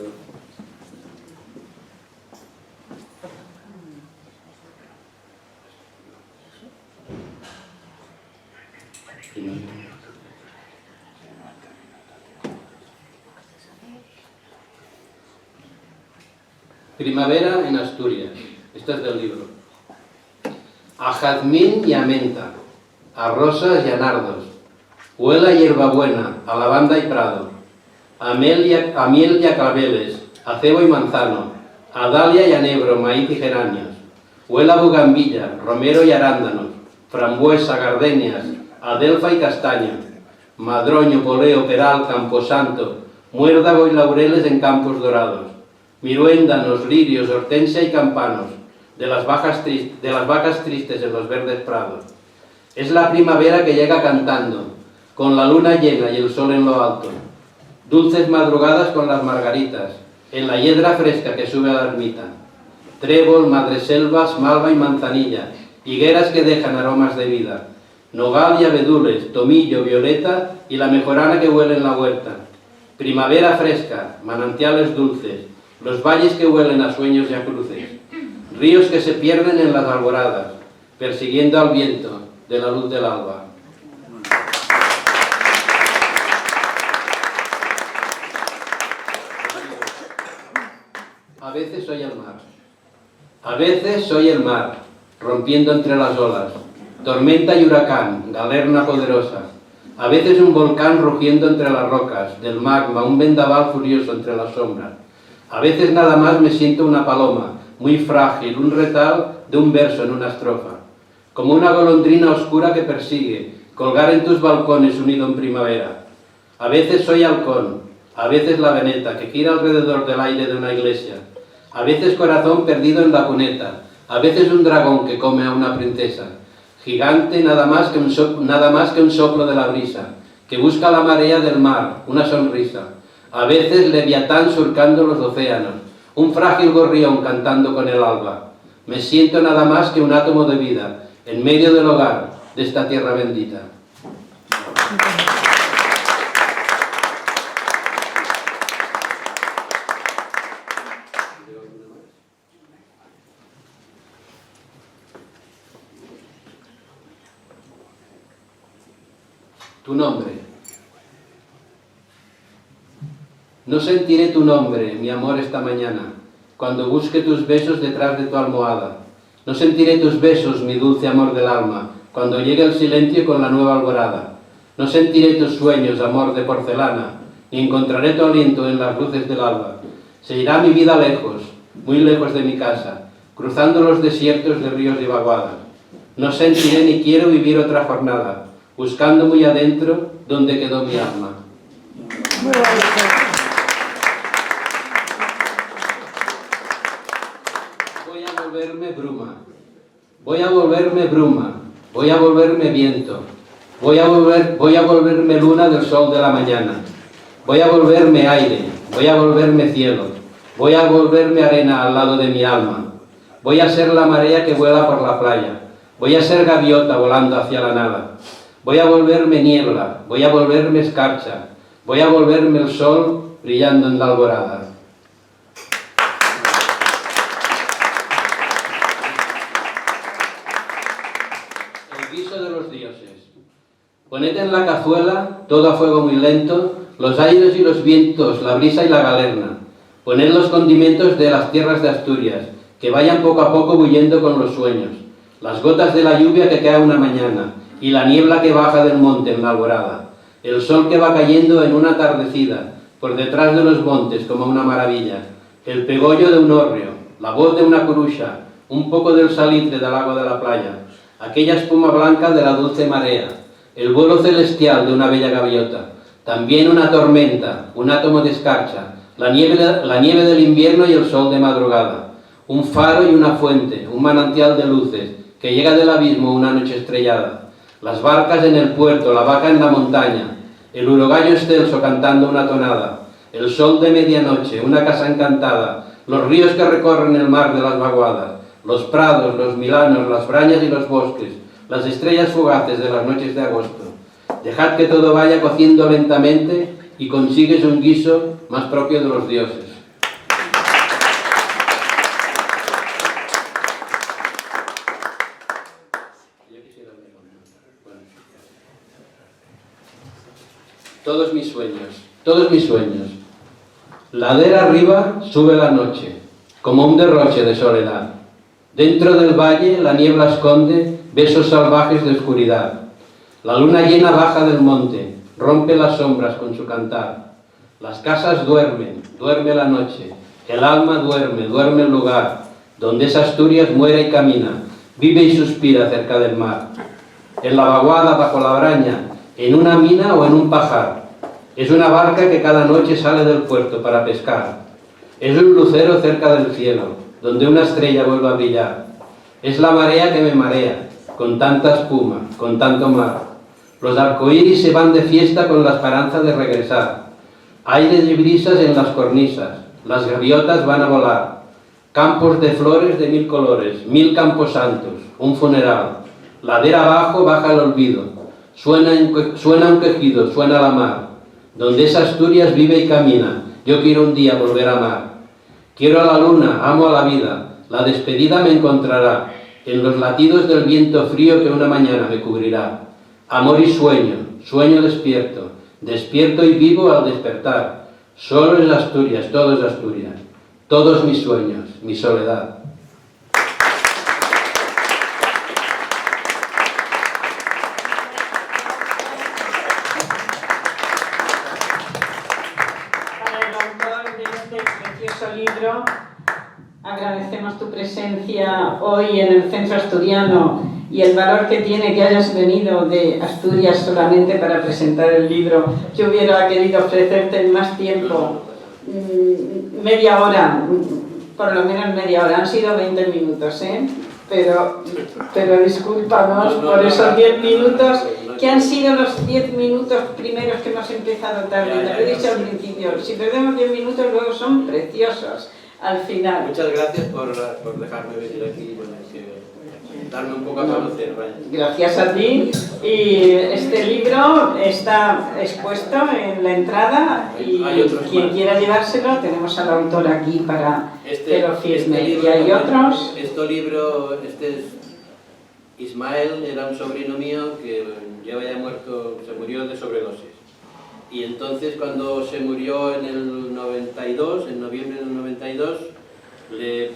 Primavera en Asturias. Esta es del libro. A jazmín y a menta, a rosas y a nardos, huele a hierbabuena, a lavanda y prado, a miel y a claveles, a cebo y manzano, a dalia y a nebro, maíz y geranios, huele a bugambilla, romero y arándanos, frambuesa, gardenias, adelfa y castaño, madroño, poleo, peral, camposanto, muérdago y laureles en campos dorados, miruéndanos, lirios, hortensia y campanos, de las vacas tristes en los verdes prados. Es la primavera que llega cantando, con la luna llena y el sol en lo alto. Dulces madrugadas con las margaritas, en la hiedra fresca que sube a la ermita. Trébol, madreselvas, malva y manzanilla, higueras que dejan aromas de vida. Nogal y abedules, tomillo, violeta y la mejorana que huele en la huerta. Primavera fresca, manantiales dulces, los valles que huelen a sueños y a cruces. Ríos que se pierden en las alboradas, persiguiendo al viento de la luz del alba. A veces soy el mar. A veces soy el mar, rompiendo entre las olas. Tormenta y huracán, galerna poderosa. A veces un volcán rugiendo entre las rocas, del magma, un vendaval furioso entre las sombras. A veces nada más me siento una paloma, muy frágil, un retal de un verso en una estrofa. Como una golondrina oscura que persigue, colgar en tus balcones unido en primavera. A veces soy halcón, a veces la veneta que gira alrededor del aire de una iglesia. A veces corazón perdido en la cuneta, a veces un dragón que come a una princesa. Gigante nada más que un soplo de la brisa, que busca la marea del mar, una sonrisa. A veces leviatán surcando los océanos, un frágil gorrión cantando con el alba. Me siento nada más que un átomo de vida, en medio del hogar de esta tierra bendita. Tu nombre. No sentiré tu nombre, mi amor, esta mañana, cuando busque tus besos detrás de tu almohada. No sentiré tus besos, mi dulce amor del alma, cuando llegue el silencio con la nueva alborada. No sentiré tus sueños, amor de porcelana, ni encontraré tu aliento en las luces del alba. Se irá mi vida lejos, muy lejos de mi casa, cruzando los desiertos de ríos y vaguadas. No sentiré ni quiero vivir otra jornada, buscando muy adentro donde quedó mi alma. Voy a volverme bruma, voy a volverme bruma, voy a volverme viento, voy a volverme luna del sol de la mañana, voy a volverme aire, voy a volverme cielo, voy a volverme arena al lado de mi alma, voy a ser la marea que vuela por la playa, voy a ser gaviota volando hacia la nada, voy a volverme niebla, voy a volverme escarcha, voy a volverme el sol brillando en la alborada. el guiso de los dioses. Poned en la cazuela, todo a fuego muy lento, los aires y los vientos, la brisa y la galerna. Poned los condimentos de las tierras de Asturias, que vayan poco a poco huyendo con los sueños. Las gotas de la lluvia que cae una mañana, y la niebla que baja del monte en la alborada. El sol que va cayendo en una atardecida, por detrás de los montes como una maravilla. El pegollo de un hórreo, la voz de una curuxa, un poco del salitre del agua de la playa, aquella espuma blanca de la dulce marea, el vuelo celestial de una bella gaviota, también una tormenta, un átomo de escarcha, la nieve del invierno y el sol de madrugada, un faro y una fuente, un manantial de luces, que llega del abismo una noche estrellada, las barcas en el puerto, la vaca en la montaña, el urogallo excelso cantando una tonada, el sol de medianoche, una casa encantada, los ríos que recorren el mar de las vaguadas, los prados, los milanos, las brañas y los bosques, las estrellas fugaces de las noches de agosto. Dejad que todo vaya cociendo lentamente y consigues un guiso más propio de los dioses. Todos mis sueños. Ladera arriba sube la noche, como un derroche de soledad. Dentro del valle la niebla esconde besos salvajes de oscuridad. La luna llena baja del monte, rompe las sombras con su cantar. Las casas duermen, duerme la noche. El alma duerme, duerme el lugar, donde esa Asturias muere y camina, vive y suspira cerca del mar. En la vaguada, bajo la braña, en una mina o en un pajar. Es una barca que cada noche sale del puerto para pescar. Es un lucero cerca del cielo, donde una estrella vuelve a brillar. Es la marea que me marea, con tanta espuma, con tanto mar. Los arcoíris se van de fiesta con la esperanza de regresar. Aires y brisas en las cornisas, las gaviotas van a volar. Campos de flores de 1000 colores, 1000 camposantos, un funeral. Ladera abajo baja el olvido. Suena un quejido, suena la mar. Donde esa Asturias vive y camina, yo quiero un día volver a amar. Quiero a la luna, amo a la vida, la despedida me encontrará en los latidos del viento frío que una mañana me cubrirá. Amor y sueño, sueño despierto, despierto y vivo al despertar. Solo es Asturias, todo es Asturias, todos mis sueños, mi soledad. Agradecemos tu presencia hoy en el Centro Asturiano y el valor que tiene que hayas venido de Asturias solamente para presentar el libro. Yo hubiera querido ofrecerte más tiempo, media hora, por lo menos media hora, han sido 20 minutos, pero discúlpanos por esos 10 minutos, que han sido los 10 minutos primeros que hemos empezado tarde. Te lo he dicho al principio, si perdemos 10 minutos luego son preciosos al final. Muchas gracias por dejarme venir aquí, darme un poco a conocer. Vaya. Gracias a ti. Y este libro está expuesto en la entrada y quien quiera llevárselo, tenemos al autor aquí para que lo firme. Y hay otros. Este libro, Ismael, era un sobrino mío que lleva ya muerto, se murió de sobredosis. Y entonces cuando se murió en el 92, en noviembre del 92, le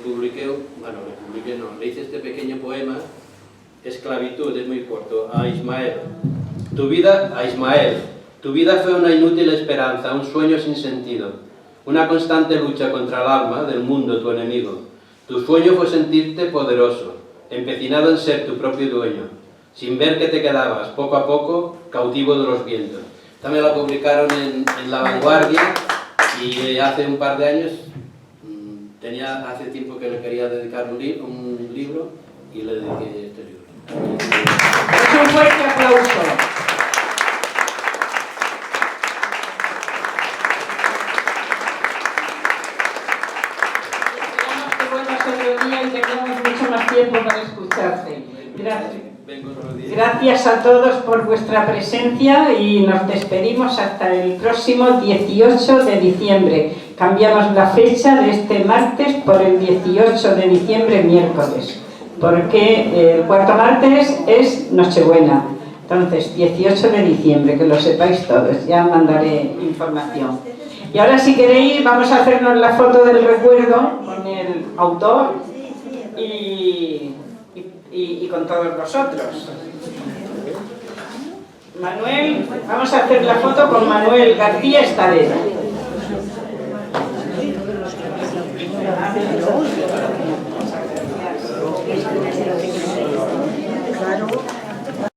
hice este pequeño poema, Esclavitud, es muy corto, a Ismael. Tu vida fue una inútil esperanza, un sueño sin sentido, una constante lucha contra el alma del mundo, tu enemigo. Tu sueño fue sentirte poderoso, empecinado en ser tu propio dueño, sin ver que te quedabas, poco a poco, cautivo de los vientos. También la publicaron en La Vanguardia y hace un par de años, hace tiempo que le quería dedicar un libro y le dediqué este libro. Es un fuerte aplauso. Esperamos que vuelvas otro día y tengamos mucho más tiempo para escucharte. Gracias. Gracias a todos por vuestra presencia y nos despedimos hasta el próximo 18 de diciembre. Cambiamos la fecha de este martes por el 18 de diciembre, miércoles. porque el cuarto martes es Nochebuena. Entonces, 18 de diciembre, que lo sepáis todos, ya mandaré información. Y ahora, si queréis, vamos a hacernos la foto del recuerdo con el autor y con todos vosotros. Manuel, vamos a hacer la foto con Manuel García Estadera.